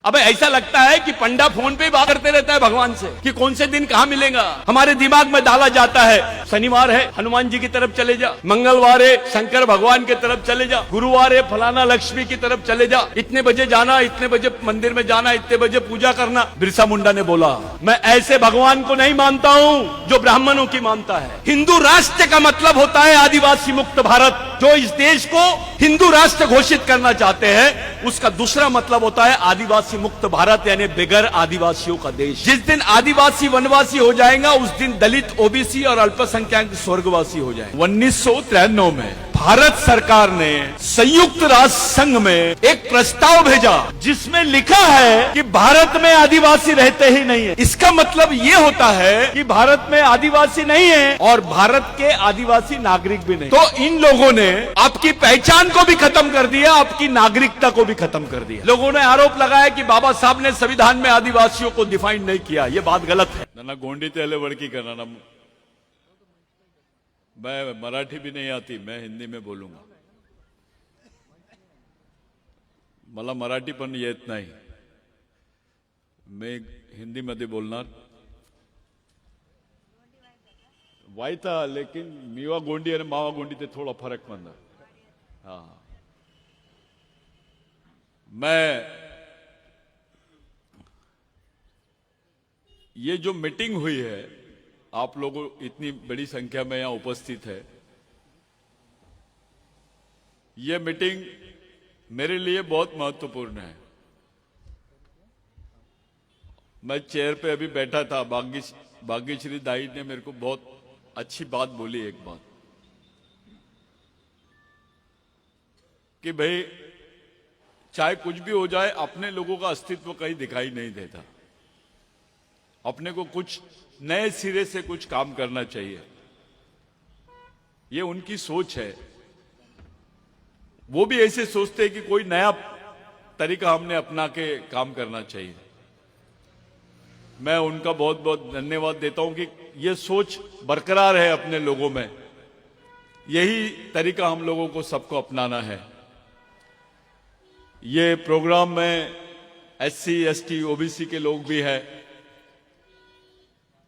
अबे ऐसा लगता है कि पंडा फोन पे ही बात करते रहता है भगवान से कि कौन से दिन कहाँ मिलेगा। हमारे दिमाग में डाला जाता है शनिवार है हनुमान जी की तरफ चले जा, मंगलवार है शंकर भगवान की तरफ चले जा, गुरुवार है फलाना लक्ष्मी की तरफ चले जा, इतने बजे जाना, इतने बजे मंदिर में जाना, इतने बजे पूजा करना। बिरसा मुंडा ने बोला मैं ऐसे भगवान को नहीं मानता हूँ जो ब्राह्मणों की मानता है। हिंदू राष्ट्र का मतलब होता है आदिवासी मुक्त भारत। जो इस देश को हिंदू राष्ट्र घोषित करना चाहते हैं उसका दूसरा मतलब होता है आदिवासी मुक्त भारत, यानी बगैर आदिवासियों का देश। जिस दिन आदिवासी वनवासी हो जाएगा उस दिन दलित, ओबीसी और अल्पसंख्यक स्वर्गवासी हो जाएंगे। 1993 में भारत सरकार ने संयुक्त राष्ट्र संघ में एक प्रस्ताव भेजा जिसमें लिखा है कि भारत में आदिवासी रहते ही नहीं है। इसका मतलब ये होता है कि भारत में आदिवासी नहीं है और भारत के आदिवासी नागरिक भी नहीं। तो इन लोगों ने आपकी पहचान को भी खत्म कर दिया, आपकी नागरिकता को भी खत्म कर दिया। लोगों ने आरोप लगाया कि बाबा साहब ने संविधान में आदिवासियों को डिफाइन नहीं किया। ये बात गलत है। ना गोंडी तेले वड़की करना, मैं मराठी भी नहीं आती, मैं हिंदी में बोलूंगा। मला मराठी पण येत नाही, मैं हिंदी मध्ये बोलणार। वायता लेकिन मीवा गोंडी और मावा गोंडी ते थोड़ा फर्क मंदा। हाँ, मैं ये जो मीटिंग हुई है, आप लोगों इतनी बड़ी संख्या में यहां उपस्थित है, ये मीटिंग मेरे लिए बहुत महत्वपूर्ण है। मैं चेयर पे अभी बैठा था, भाग्यश्री दाई ने मेरे को बहुत अच्छी बात बोली, एक बात कि भाई चाहे कुछ भी हो जाए अपने लोगों का अस्तित्व कहीं दिखाई नहीं देता, अपने को कुछ नए सिरे से कुछ काम करना चाहिए। ये उनकी सोच है। वो भी ऐसे सोचते हैं कि कोई नया तरीका हमने अपना के काम करना चाहिए। मैं उनका बहुत बहुत धन्यवाद देता हूं कि ये सोच बरकरार है अपने लोगों में। यही तरीका हम लोगों को सबको अपनाना है। ये प्रोग्राम में एससी, एसटी, ओबीसी के लोग भी हैं।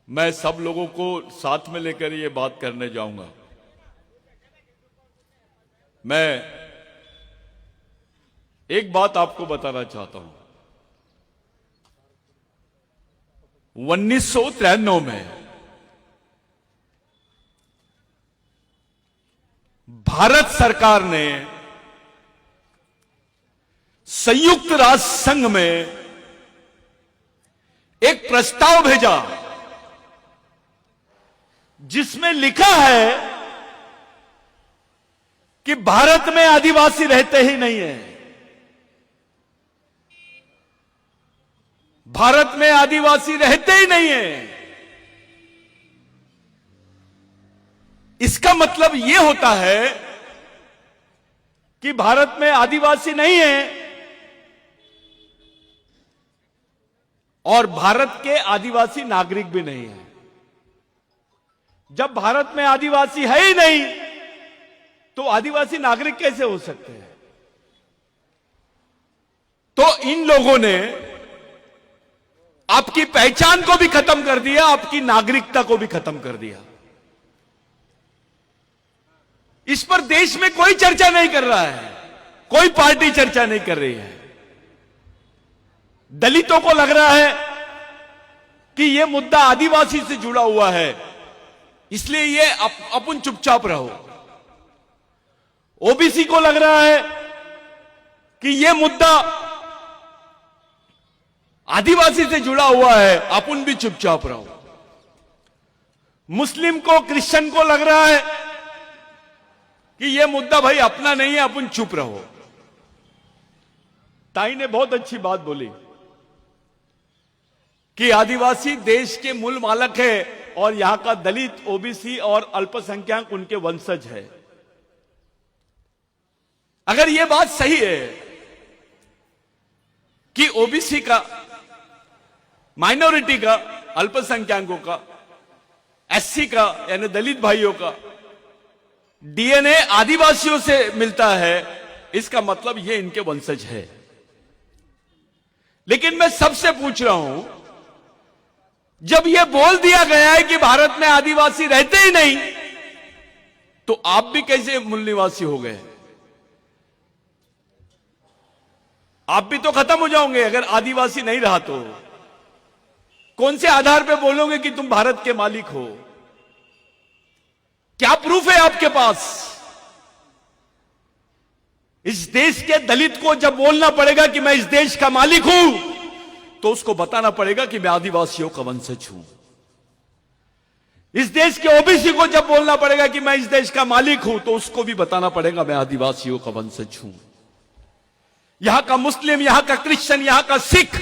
मैं सब लोगों को साथ में लेकर ये बात करने जाऊंगा। मैं एक बात आपको बताना चाहता हूं। 1993 में भारत सरकार ने संयुक्त राष्ट्र संघ में एक प्रस्ताव भेजा जिसमें लिखा है कि भारत में आदिवासी रहते ही नहीं है। भारत में आदिवासी रहते ही नहीं है। इसका मतलब यह होता है कि भारत में आदिवासी नहीं है और भारत के आदिवासी नागरिक भी नहीं है। जब भारत में आदिवासी है ही नहीं तो आदिवासी नागरिक कैसे हो सकते हैं? तो इन लोगों ने आपकी पहचान को भी खत्म कर दिया, आपकी नागरिकता को भी खत्म कर दिया। इस पर देश में कोई चर्चा नहीं कर रहा है, कोई पार्टी चर्चा नहीं कर रही है। दलितों को लग रहा है कि यह मुद्दा आदिवासी से जुड़ा हुआ है, इसलिए ये अपन चुपचाप रहो। ओबीसी को लग रहा है कि यह मुद्दा आदिवासी से जुड़ा हुआ है, अपन भी चुपचाप रहो। मुस्लिम को, क्रिश्चियन को लग रहा है कि यह मुद्दा भाई अपना नहीं है, अपन चुप रहो। ताई ने बहुत अच्छी बात बोली कि आदिवासी देश के मूल मालक है और यहां का दलित, ओबीसी और अल्पसंख्यक उनके वंशज है। अगर यह बात सही है कि ओबीसी का, माइनॉरिटी का, अल्पसंख्यकों का, एससी का यानी दलित भाइयों का डीएनए आदिवासियों से मिलता है, इसका मतलब ये इनके वंशज है। लेकिन मैं सबसे पूछ रहा हूं, जब यह बोल दिया गया है कि भारत में आदिवासी रहते ही नहीं, तो आप भी कैसे मूल निवासी हो गए? आप भी तो खत्म हो जाओगे अगर आदिवासी नहीं रहा तो। कौन से आधार पे बोलोगे कि तुम भारत के मालिक हो? क्या प्रूफ है आपके पास? इस देश के दलित को जब बोलना पड़ेगा कि मैं इस देश का मालिक हूं, तो उसको बताना पड़ेगा कि मैं आदिवासियों का वंशज हूं। इस देश के ओबीसी को जब बोलना पड़ेगा कि मैं इस देश का मालिक हूं, तो उसको भी बताना पड़ेगा मैं आदिवासियों का वंशज हूं। यहां का मुस्लिम, यहां का क्रिश्चियन, यहां का सिख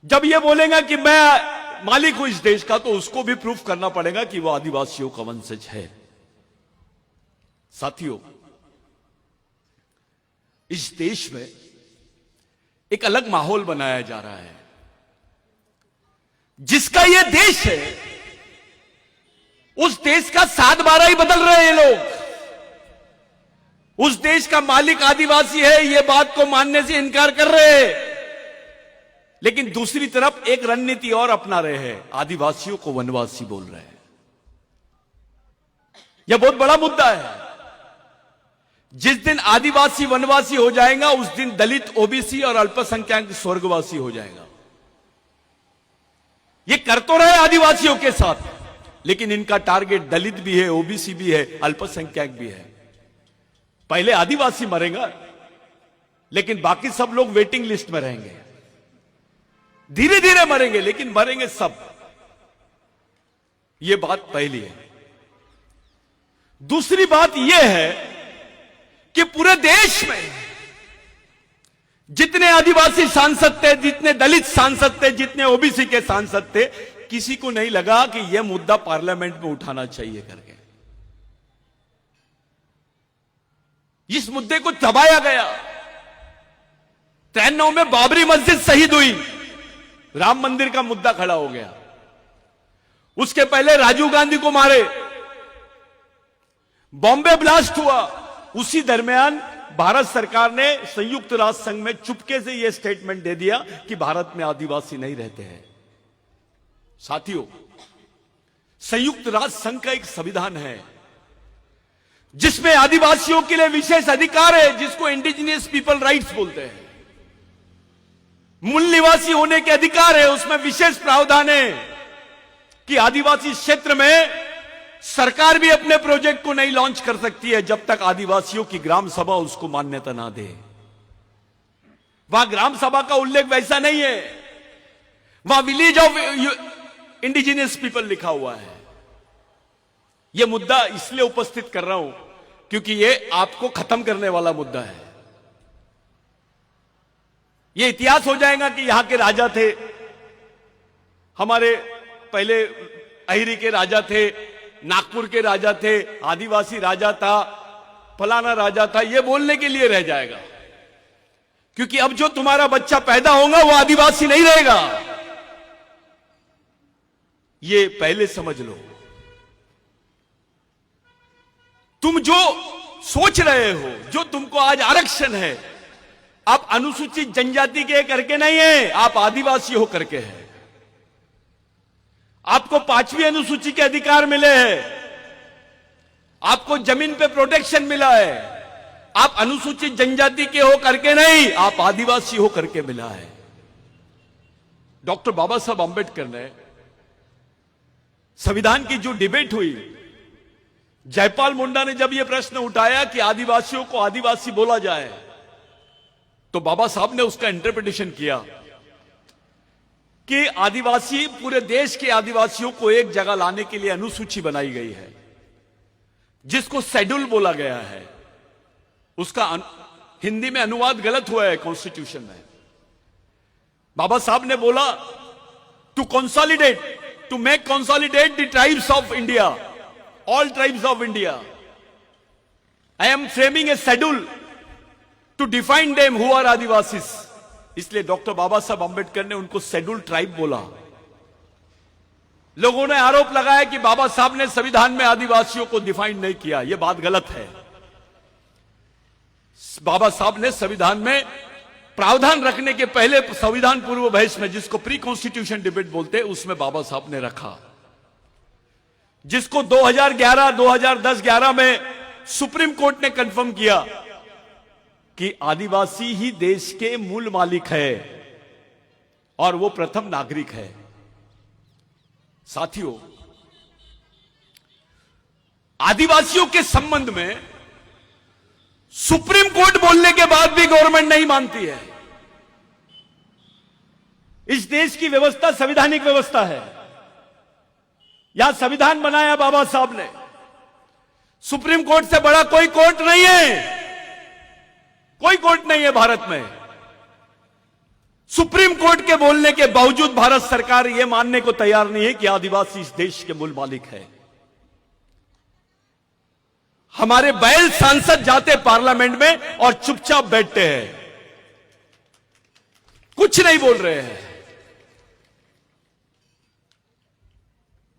जब यह बोलेगा कि मैं मालिक हूं इस देश का, तो उसको भी प्रूफ करना पड़ेगा कि वो आदिवासियों का वंशज है। साथियों, इस देश में एक अलग माहौल बनाया जा रहा है। जिसका यह देश है, उस देश का 7/12 ही बदल रहे हैं लोग। उस देश का मालिक आदिवासी है, यह बात को मानने से इनकार कर रहे हैं, लेकिन दूसरी तरफ एक रणनीति और अपना रहे हैं, आदिवासियों को वनवासी बोल रहे हैं। यह बहुत बड़ा मुद्दा है। जिस दिन आदिवासी वनवासी हो जाएगा, उस दिन दलित, ओबीसी और अल्पसंख्यक स्वर्गवासी हो जाएगा। ये कर तो रहे आदिवासियों के साथ, लेकिन इनका टारगेट दलित भी है, ओबीसी भी है, अल्पसंख्यक भी है। पहले आदिवासी मरेगा, लेकिन बाकी सब लोग वेटिंग लिस्ट में रहेंगे। धीरे धीरे मरेंगे, लेकिन मरेंगे सब। यह बात पहली है। दूसरी बात यह है कि पूरे देश में जितने आदिवासी सांसद थे, जितने दलित सांसद थे, जितने ओबीसी के सांसद थे, किसी को नहीं लगा कि यह मुद्दा पार्लियामेंट में उठाना चाहिए करके। इस मुद्दे को दबाया गया। 93 में बाबरी मस्जिद शहीद हुई, राम मंदिर का मुद्दा खड़ा हो गया। उसके पहले राजीव गांधी को मारे, बॉम्बे ब्लास्ट हुआ। उसी दरमियान भारत सरकार ने संयुक्त राष्ट्र संघ में चुपके से यह स्टेटमेंट दे दिया कि भारत में आदिवासी नहीं रहते हैं। साथियों, संयुक्त राष्ट्र संघ का एक संविधान है जिसमें आदिवासियों के लिए विशेष अधिकार है, जिसको इंडिजिनियस पीपल राइट्स बोलते हैं। मूल निवासी होने के अधिकार है, उसमें विशेष प्रावधान है कि आदिवासी क्षेत्र में सरकार भी अपने प्रोजेक्ट को नहीं लॉन्च कर सकती है जब तक आदिवासियों की ग्राम सभा उसको मान्यता ना दे। वहां ग्राम सभा का उल्लेख वैसा नहीं है, वहां विलेज ऑफ इंडिजिनियस पीपल लिखा हुआ है। यह मुद्दा इसलिए उपस्थित कर रहा हूं क्योंकि यह आपको खत्म करने वाला मुद्दा है। यह इतिहास हो जाएगा कि यहां के राजा थे, हमारे पहले अहिरी के राजा थे, नागपुर के राजा थे, आदिवासी राजा था, फलाना राजा था, यह बोलने के लिए रह जाएगा। क्योंकि अब जो तुम्हारा बच्चा पैदा होगा वो आदिवासी नहीं रहेगा। ये पहले समझ लो। तुम जो सोच रहे हो, जो तुमको आज आरक्षण है, आप अनुसूचित जनजाति के करके नहीं है, आप आदिवासी हो करके है। आपको 5वीं अनुसूची के अधिकार मिले हैं, आपको जमीन पे प्रोटेक्शन मिला है। आप अनुसूचित जनजाति के हो करके नहीं, आप आदिवासी हो करके मिला है। डॉक्टर बाबा साहब अंबेडकर ने संविधान की जो डिबेट हुई, जयपाल मुंडा ने जब यह प्रश्न उठाया कि आदिवासियों को आदिवासी बोला जाए, तो बाबा साहब ने उसका इंटरप्रिटेशन किया कि आदिवासी, पूरे देश के आदिवासियों को एक जगह लाने के लिए अनुसूची बनाई गई है, जिसको शेड्यूल बोला गया है। उसका हिंदी में अनुवाद गलत हुआ है कॉन्स्टिट्यूशन में। बाबा साहब ने बोला to consolidate, to make consolidate the tribes of India, all tribes of India, I am framing a schedule to define them who are Adivasis. इसलिए डॉक्टर बाबा साहब अंबेडकर ने उनको शेड्यूल ट्राइब बोला। लोगों ने आरोप लगाया कि बाबा साहब ने संविधान में आदिवासियों को डिफाइन नहीं किया। यह बात गलत है। बाबा साहब ने संविधान में प्रावधान रखने के पहले संविधान पूर्व बहस में, जिसको प्री कॉन्स्टिट्यूशन डिबेट बोलते हैं, उसमें बाबा साहब ने रखा, जिसको 2011, 2010-11 में सुप्रीम कोर्ट ने कंफर्म किया कि आदिवासी ही देश के मूल मालिक है और वो प्रथम नागरिक है। साथियों, आदिवासियों के संबंध में सुप्रीम कोर्ट बोलने के बाद भी गवर्नमेंट नहीं मानती है। इस देश की व्यवस्था संवैधानिक व्यवस्था है। यहां संविधान बनाया बाबा साहब ने। सुप्रीम कोर्ट से बड़ा कोई कोर्ट नहीं है, कोई कोर्ट नहीं है भारत में। सुप्रीम कोर्ट के बोलने के बावजूद भारत सरकार यह मानने को तैयार नहीं है कि आदिवासी इस देश के मूल मालिक है। हमारे बैल सांसद जाते पार्लियामेंट में और चुपचाप बैठते हैं, कुछ नहीं बोल रहे हैं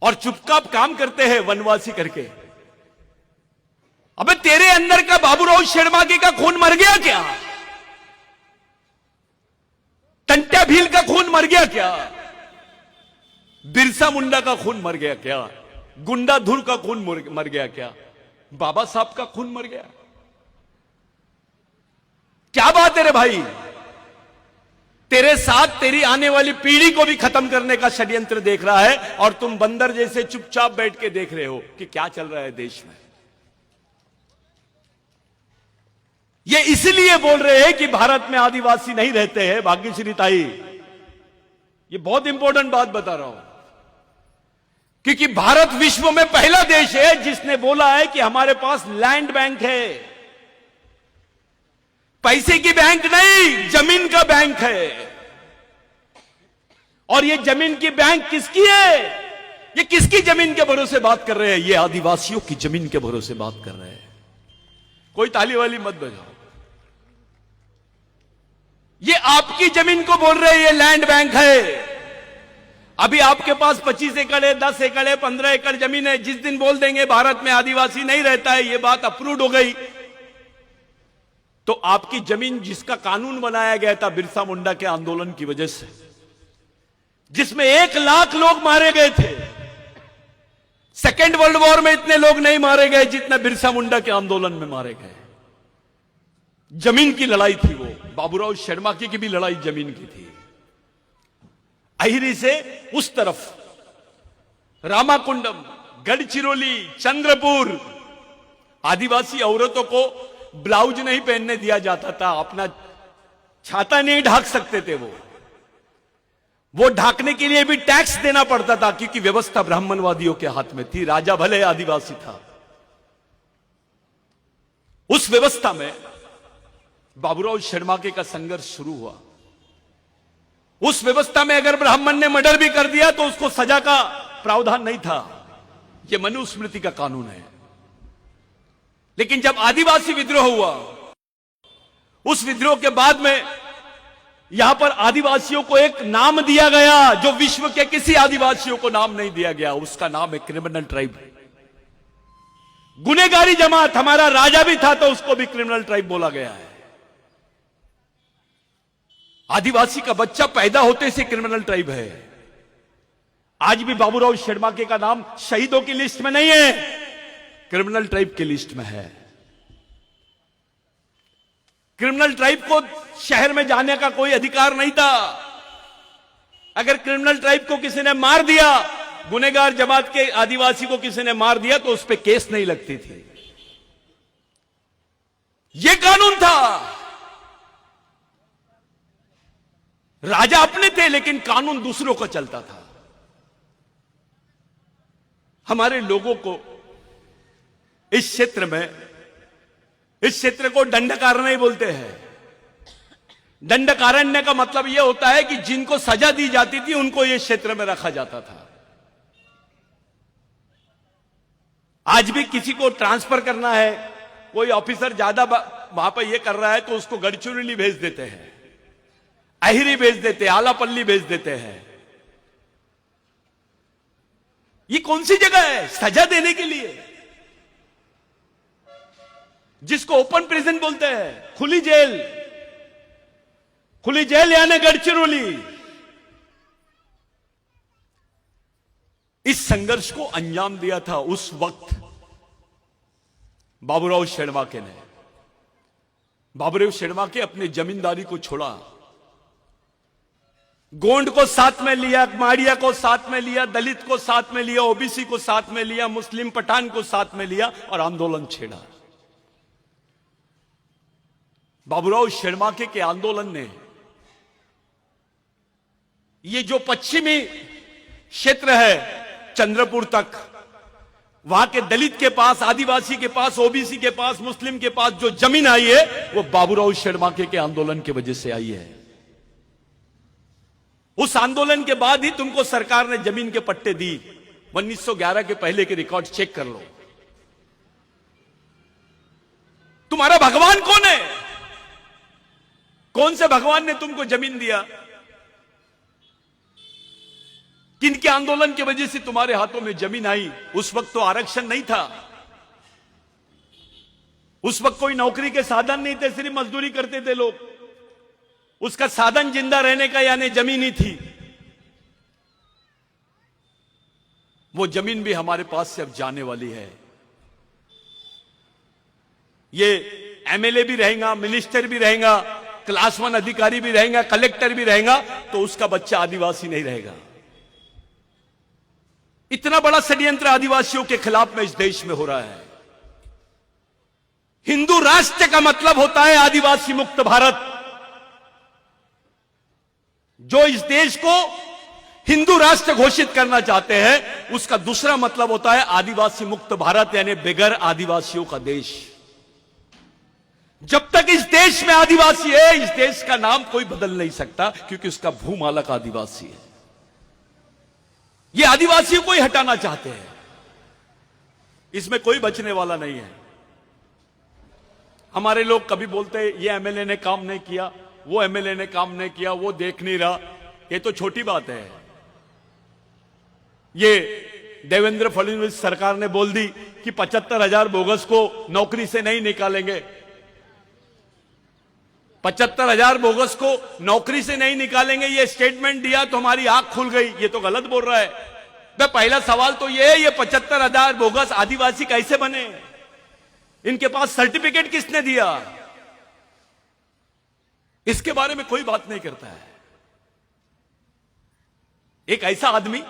और चुपचाप काम करते हैं वनवासी करके। अबे तेरे अंदर का बाबूराव शेरमाके का खून मर गया क्या? टंट्या भील का खून मर गया क्या? बिरसा मुंडा का खून मर गया क्या? गुंडा धुर का खून मर गया क्या? बाबा साहब का खून मर गया? क्या बात है रे भाई? तेरे साथ तेरी आने वाली पीढ़ी को भी खत्म करने का षड्यंत्र देख रहा है और तुम बंदर जैसे चुपचाप बैठ के देख रहे हो कि क्या चल रहा है देश में। ये इसलिए बोल रहे हैं कि भारत में आदिवासी नहीं रहते हैं। भाग्यश्री ताई, ये बहुत इंपॉर्टेंट बात बता रहा हूं, क्योंकि भारत विश्व में पहला देश है जिसने बोला है कि हमारे पास लैंड बैंक है। पैसे की बैंक नहीं, जमीन का बैंक है। और ये जमीन की बैंक किसकी है? ये किसकी जमीन के भरोसे बात कर रहे हैं? ये आदिवासियों की जमीन के भरोसे बात कर रहे हैं। कोई ताली वाली मत बजाओ। ये आपकी जमीन को बोल रहे हैं ये लैंड बैंक है। अभी आपके पास 25 एकड़ है, 10 एकड़ है, 15 एकड़ जमीन है। जिस दिन बोल देंगे भारत में आदिवासी नहीं रहता है, ये बात अप्रूव्ड हो गई, तो आपकी जमीन, जिसका कानून बनाया गया था बिरसा मुंडा के आंदोलन की वजह से, जिसमें 1 लाख लोग मारे गए थे, सेकेंड वर्ल्ड वॉर में इतने लोग नहीं मारे गए जितना बिरसा मुंडा के आंदोलन में मारे गए। जमीन की लड़ाई थी वो। बाबूराव शेरमाके की भी लड़ाई जमीन की थी। अहिरी से उस तरफ रामाकुंडम, गढ़चिरौली, चंद्रपुर, आदिवासी औरतों को ब्लाउज नहीं पहनने दिया जाता था। अपना छाता नहीं ढाक सकते थे वो ढाकने के लिए भी टैक्स देना पड़ता था, क्योंकि व्यवस्था ब्राह्मणवादियों के हाथ में थी। राजा भले आदिवासी था। उस व्यवस्था में बाबूराव शेरमाके का संघर्ष शुरू हुआ। उस व्यवस्था में अगर ब्राह्मण ने मर्डर भी कर दिया तो उसको सजा का प्रावधान नहीं था। यह मनुस्मृति का कानून है। लेकिन जब आदिवासी विद्रोह हुआ, उस विद्रोह के बाद में यहां पर आदिवासियों को एक नाम दिया गया जो विश्व के किसी आदिवासियों को नाम नहीं दिया गया। उसका नाम है क्रिमिनल ट्राइब। गुनेगारी जमात। हमारा राजा भी था तो उसको भी क्रिमिनल ट्राइब बोला गया है। आदिवासी का बच्चा पैदा होते से क्रिमिनल ट्राइब है। आज भी बाबूराव शेरमाके का नाम शहीदों की लिस्ट में नहीं है, क्रिमिनल ट्राइब की लिस्ट में है। क्रिमिनल ट्राइब को शहर में जाने का कोई अधिकार नहीं था। अगर क्रिमिनल ट्राइब को किसी ने मार दिया, गुनेगार जमात के आदिवासी को किसी ने मार दिया, तो उस पर केस नहीं लगती थी। यह कानून था। राजा अपने थे लेकिन कानून दूसरों का चलता था। हमारे लोगों को इस क्षेत्र को दंडकारण्य बोलते हैं। दंडकारण्य का मतलब यह होता है कि जिनको सजा दी जाती थी उनको इस क्षेत्र में रखा जाता था। आज भी किसी को ट्रांसफर करना है, कोई ऑफिसर ज्यादा वहां पर यह कर रहा है तो उसको गढ़चिरौली भेज देते हैं, अहिरी भेज देते हैं, आलापल्ली भेज देते हैं। ये कौन सी जगह है सजा देने के लिए? जिसको ओपन प्रिजन बोलते हैं, खुली जेल। खुली जेल यानी गढ़चिरौली। इस संघर्ष को अंजाम दिया था उस वक्त बाबूराव शेड़माके ने। बाबूराव शेड़माके अपनी जमींदारी को छोड़ा, गोंड को साथ में लिया, माड़िया को साथ में लिया, दलित को साथ में लिया, ओबीसी को साथ में लिया, मुस्लिम पठान को साथ में लिया और आंदोलन छेड़ा। बाबूराव शेड़माके के आंदोलन ने ये जो पश्चिमी क्षेत्र है चंद्रपुर तक, वहां के दलित के पास, आदिवासी के पास, ओबीसी के पास, मुस्लिम के पास जो जमीन आई है वो बाबूराव शेड़माके के आंदोलन की वजह से आई है। उस आंदोलन के बाद ही तुमको सरकार ने जमीन के पट्टे दी। 1911 के पहले के रिकॉर्ड चेक कर लो। तुम्हारा भगवान कौन है? कौन से भगवान ने तुमको जमीन दिया? किनके आंदोलन की वजह से तुम्हारे हाथों में जमीन आई? उस वक्त तो आरक्षण नहीं था, उस वक्त कोई नौकरी के साधन नहीं थे, सिर्फ मजदूरी करते थे लोग। उसका साधन जिंदा रहने का यानी जमीन ही थी। वो जमीन भी हमारे पास से अब जाने वाली है। ये एमएलए भी रहेगा, मिनिस्टर भी रहेगा, क्लास 1 अधिकारी भी रहेगा, कलेक्टर भी रहेगा, तो उसका बच्चा आदिवासी नहीं रहेगा। इतना बड़ा षड्यंत्र आदिवासियों के खिलाफ में इस देश में हो रहा है। हिंदू राष्ट्र का मतलब होता है आदिवासी मुक्त भारत। जो इस देश को हिंदू राष्ट्र घोषित करना चाहते हैं, उसका दूसरा मतलब होता है आदिवासी मुक्त भारत, यानी बगैर आदिवासियों का देश। जब तक इस देश में आदिवासी है, इस देश का नाम कोई बदल नहीं सकता, क्योंकि उसका भूमालक आदिवासी है। ये आदिवासियों को ही हटाना चाहते हैं, इसमें कोई बचने वाला नहीं है। हमारे लोग कभी बोलते हैं ये एमएलए ने काम नहीं किया, वो एमएलए ने काम नहीं किया, वो देख नहीं रहा। ये तो छोटी बात है। ये देवेंद्र फडणवीस सरकार ने बोल दी कि 75,000 बोगस को नौकरी से नहीं निकालेंगे। 75,000 बोगस को नौकरी से नहीं निकालेंगे, ये स्टेटमेंट दिया तो हमारी आंख खुल गई। ये तो गलत बोल रहा है। पहला सवाल तो ये है, ये 75,000 बोगस आदिवासी कैसे बने? इनके पास सर्टिफिकेट किसने दिया? इसके बारे में कोई बात नहीं करता है। एक ऐसा आदमी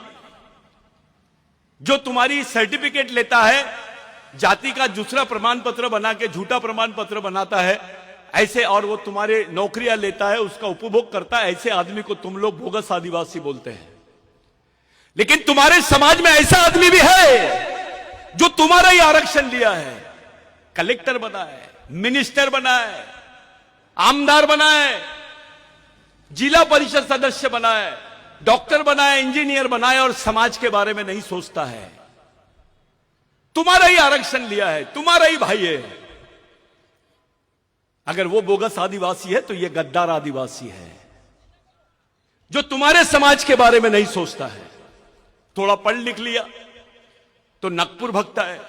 जो तुम्हारी सर्टिफिकेट लेता है, जाति का दूसरा प्रमाण पत्र बना के झूठा प्रमाण पत्र बनाता है ऐसे, और वो तुम्हारे नौकरियां लेता है, उसका उपभोग करता है, ऐसे आदमी को तुम लोग बोगस आदिवासी बोलते हैं। लेकिन तुम्हारे समाज में ऐसा आदमी भी है जो तुम्हारा ही आरक्षण लिया है, कलेक्टर बना है, मिनिस्टर बना है, आमदार बना है, जिला परिषद सदस्य बना है, डॉक्टर बना है, इंजीनियर बना है, और समाज के बारे में नहीं सोचता है। तुम्हारा ही आरक्षण लिया है, तुम्हारा ही भाई है। अगर वो बोगस आदिवासी है तो ये गद्दार आदिवासी है, जो तुम्हारे समाज के बारे में नहीं सोचता है। थोड़ा पढ़ लिख लिया तो नागपुर भगता है,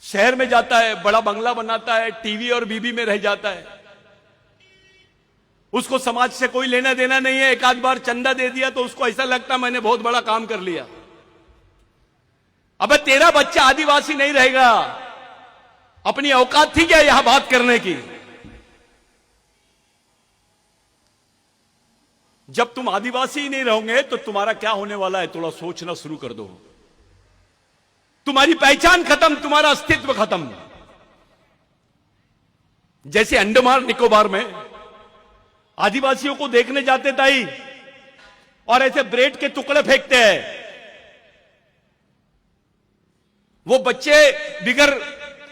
शहर में जाता है, बड़ा बंगला बनाता है, टीवी और बीबी में रह जाता है। उसको समाज से कोई लेना देना नहीं है। एक आध बार चंदा दे दिया तो उसको ऐसा लगता मैंने बहुत बड़ा काम कर लिया। अबे तेरा बच्चा आदिवासी नहीं रहेगा। अपनी औकात थी क्या यहां बात करने की? जब तुम आदिवासी ही नहीं रहोगे तो तुम्हारा क्या होने वाला है, थोड़ा सोचना शुरू कर दो। तुम्हारी पहचान खत्म, तुम्हारा अस्तित्व खत्म। जैसे अंडमान निकोबार में आदिवासियों को देखने जाते ताई और ऐसे ब्रेड के टुकड़े फेंकते हैं। वो बच्चे बिगर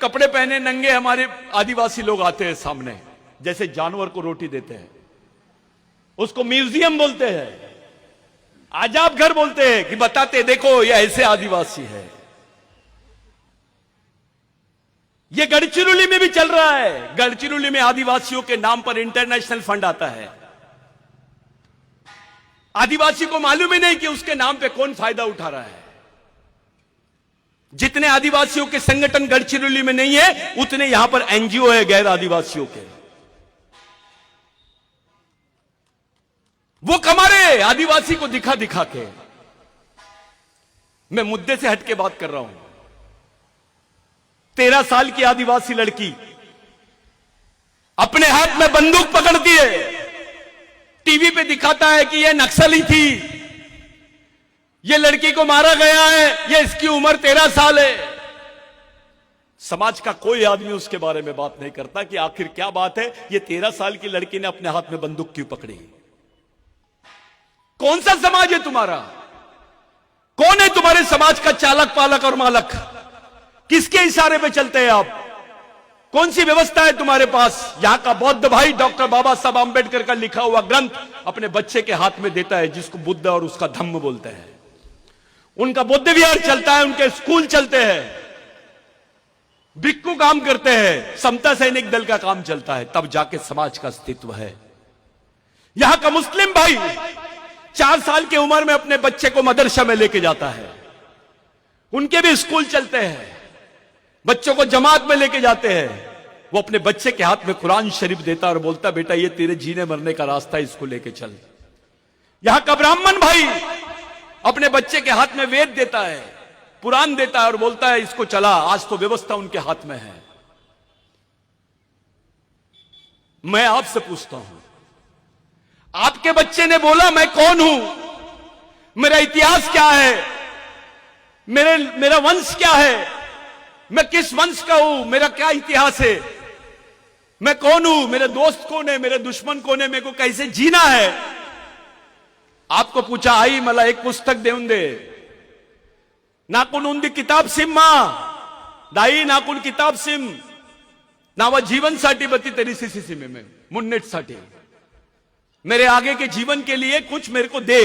कपड़े पहने नंगे हमारे आदिवासी लोग आते हैं सामने, जैसे जानवर को रोटी देते हैं। उसको म्यूजियम बोलते हैं, आजाब घर बोलते हैं, कि बताते देखो ये ऐसे आदिवासी है। ये गढ़चिरौली में भी चल रहा है। गढ़चिरौली में आदिवासियों के नाम पर इंटरनेशनल फंड आता है। आदिवासी को मालूम ही नहीं कि उसके नाम पे कौन फायदा उठा रहा है। जितने आदिवासियों के संगठन गढ़चिरौली में नहीं है, उतने यहां पर एनजीओ है गैर आदिवासियों के। वो कमा रहे आदिवासी को दिखा दिखा के। मैं मुद्दे से हटके बात कर रहा हूं। 13 साल की आदिवासी लड़की अपने हाथ में बंदूक पकड़ती है, टीवी पे दिखाता है कि यह नक्सली थी, यह लड़की को मारा गया है, यह इसकी उम्र 13 साल है। समाज का कोई आदमी उसके बारे में बात नहीं करता कि आखिर क्या बात है, यह 13 साल की लड़की ने अपने हाथ में बंदूक क्यों पकड़ी। कौन सा समाज है तुम्हारा? कौन है तुम्हारे समाज का चालक पालक और मालक? किसके इशारे पे चलते हैं आप? कौन सी व्यवस्था है तुम्हारे पास? यहां का बौद्ध भाई डॉक्टर बाबा साहब आंबेडकर का लिखा हुआ ग्रंथ अपने बच्चे के हाथ में देता है, जिसको बुद्ध और उसका धम्म बोलते हैं। उनका बुद्ध विहार चलता है, उनके स्कूल चलते हैं, भिक्खु काम करते हैं, समता सैनिक दल का काम चलता है, तब जाके समाज का अस्तित्व है। यहां का मुस्लिम भाई 4 साल की उम्र में अपने बच्चे को मदरसा में लेके जाता है, उनके भी स्कूल चलते हैं, बच्चों को जमात में लेके जाते हैं। वो अपने बच्चे के हाथ में कुरान शरीफ देता और बोलता, बेटा ये तेरे जीने मरने का रास्ता है, इसको लेके चल। यहां का ब्राह्मण भाई अपने बच्चे के हाथ में वेद देता है, कुरान देता है और बोलता है इसको चला। आज तो व्यवस्था उनके हाथ में है। मैं आपसे पूछता हूं, आपके बच्चे ने बोला मैं कौन हूं, मेरा इतिहास क्या है, मेरा वंश क्या है, मैं किस वंश का हूं, मेरा क्या इतिहास है, मैं कौन हूं, मेरे दोस्त कौन है, मेरे दुश्मन कौन है, मेरे को कैसे जीना है। आपको पूछा आई मला एक पुस्तक देऊन दे, नाकुन उंदी किताब सिम्मा दाई नाकुन किताब सिम नावा जीवनसाठी बती तरी सीसी में मुन्नेटसाठी, मेरे आगे के जीवन के लिए कुछ मेरे को दे।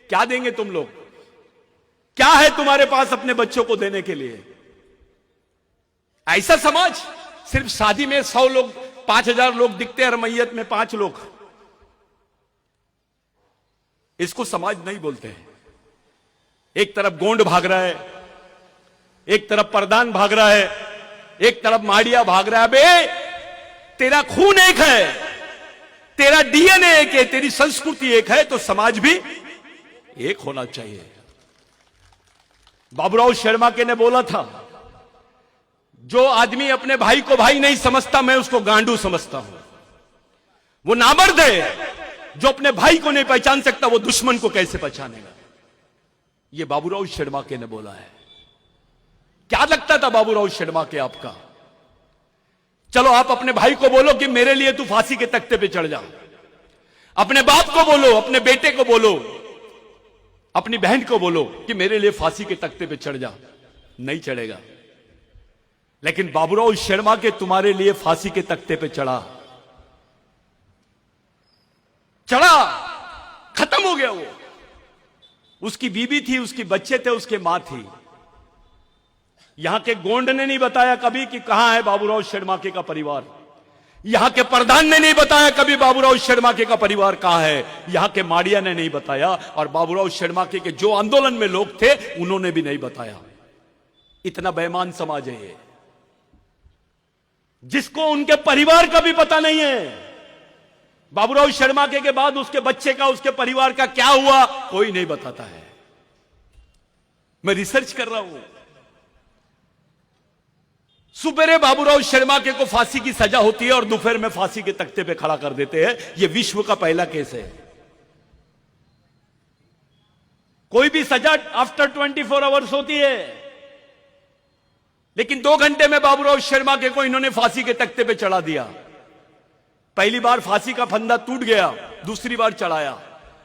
क्या देंगे तुम लोग? क्या है तुम्हारे पास अपने बच्चों को देने के लिए? ऐसा समाज, सिर्फ शादी में 100 लोग 5000 लोग दिखते हैं और मैयत में 5 लोग, इसको समाज नहीं बोलते हैं। एक तरफ गोंड भाग रहा है, एक तरफ प्रधान भाग रहा है, एक तरफ माड़िया भाग रहा है। बे तेरा खून एक है, तेरा डीएनए एक है, तेरी संस्कृति एक है, तो समाज भी एक होना चाहिए। बाबूराव शर्मा के ने बोला था, जो आदमी अपने भाई को भाई नहीं समझता मैं उसको गांडू समझता हूं। वो नामर्द है जो अपने भाई को नहीं पहचान सकता, वो दुश्मन को कैसे पहचानेगा। ये बाबूराव शर्मा के ने बोला है। क्या लगता था बाबूराव शर्मा के आपका? चलो आप अपने भाई को बोलो कि मेरे लिए तू फांसी के तख्ते पे चढ़ जा, अपने बाप को बोलो, अपने बेटे को बोलो, अपनी बहन को बोलो कि मेरे लिए फांसी के तख्ते पे चढ़ जा, नहीं चढ़ेगा। लेकिन बाबूराव शर्मा के तुम्हारे लिए फांसी के तख्ते पे चढ़ा, खत्म हो गया। वो उसकी बीबी थी, उसके बच्चे थे, उसके मां थी। यहां के गोंड ने नहीं बताया कभी कि कहां है बाबूराव शर्मा के का परिवार। यहां के प्रधान ने नहीं बताया कभी बाबूराव शर्मा के का परिवार कहां है। यहां के माड़िया ने नहीं बताया, और बाबूराव शर्मा के जो आंदोलन में लोग थे उन्होंने भी नहीं बताया। इतना बेईमान समाज है ये, जिसको उनके परिवार का भी पता नहीं है। बाबूराव शर्मा के बाद उसके बच्चे का, उसके परिवार का क्या हुआ, कोई नहीं बताता है। मैं रिसर्च कर रहा हूं। सुबेरे बाबूराव शर्मा के को फांसी की सजा होती है और दोपहर में फांसी के तख्ते पे खड़ा कर देते हैं। यह विश्व का पहला केस है। कोई भी सजा आफ्टर 24 आवर्स होती है, लेकिन 2 घंटे में बाबूराव शर्मा के को इन्होंने फांसी के तख्ते पे चढ़ा दिया। पहली बार फांसी का फंदा टूट गया, दूसरी बार चढ़ाया,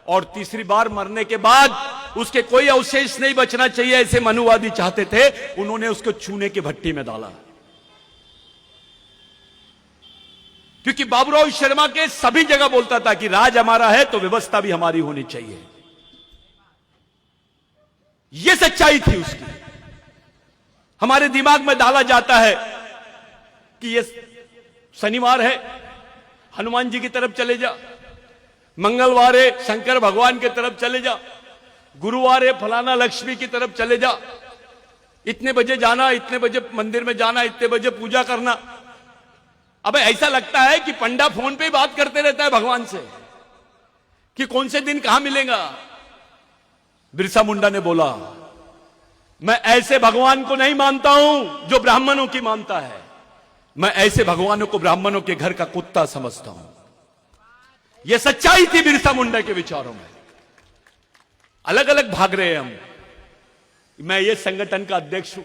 और तीसरी बार मरने के बाद उसके कोई अवशेष नहीं बचना चाहिए, ऐसे मनुवादी चाहते थे। उन्होंने उसको चूने की भट्टी में डाला, क्योंकि बाबूराव शर्मा के सभी जगह बोलता था कि राज हमारा है तो व्यवस्था भी हमारी होनी चाहिए। यह सच्चाई थी उसकी। हमारे दिमाग में डाला जाता है कि यह शनिवार है, हनुमान जी की तरफ चले जा, मंगलवार है शंकर भगवान की तरफ चले जा, गुरुवार है फलाना लक्ष्मी की तरफ चले जा, इतने बजे जाना, इतने बजे मंदिर में जाना, इतने बजे पूजा करना। अब ऐसा लगता है कि पंडा फोन पे बात करते रहता है भगवान से। कि कौन से दिन कहां मिलेगा। बिरसा मुंडा ने बोला, मैं ऐसे भगवान को नहीं मानता हूं जो ब्राह्मणों की मानता है, मैं ऐसे भगवानों को ब्राह्मणों के घर का कुत्ता समझता हूं। यह सच्चाई थी बिरसा मुंडा के विचारों में। अलग अलग भाग रहे हैं हम। मैं ये संगठन का अध्यक्ष हूं,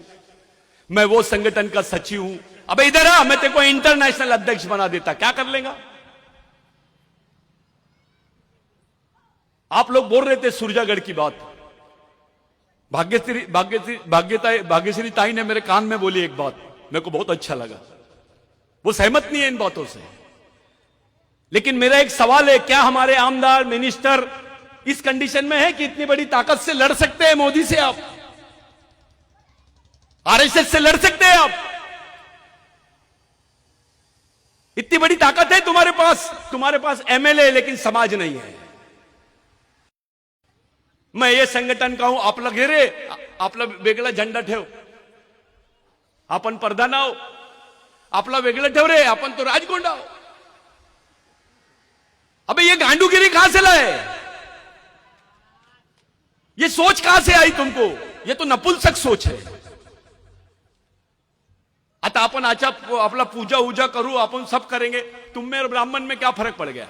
मैं वो संगठन का सचिव हूं। अबे इधर आ, मैं तेरे को इंटरनेशनल अध्यक्ष बना देता, क्या कर लेगा। आप लोग बोल रहे थे सुरजागढ़ की बात, भाग्यश्री ताई ने मेरे कान में बोली एक बात, मेरे को बहुत अच्छा लगा। वो सहमत नहीं है इन बातों से, लेकिन मेरा एक सवाल है, क्या हमारे आमदार मिनिस्टर इस कंडीशन में है कि इतनी बड़ी ताकत से लड़ सकते हैं मोदी से? आप आरएसएस से लड़ सकते हैं? आप इतनी बड़ी ताकत है तुम्हारे पास एमएलए लेकिन समाज नहीं है। मैं ये संगठन का हूं, आपला घेरे, आपला वेगळा झंडा ठेव, आपण प्रधान आहो, आपला वेगळं ठेव रे, अपन तो राजगोंडा हो। अबे ये गांडूगिरी कहां से लाए? ये सोच कहां से आई तुमको? ये तो नपुंसक सोच है। आता आपण आपला पूजा उजा करू, अपन सब करेंगे, तुम में और ब्राह्मण में क्या फर्क पड़ गया?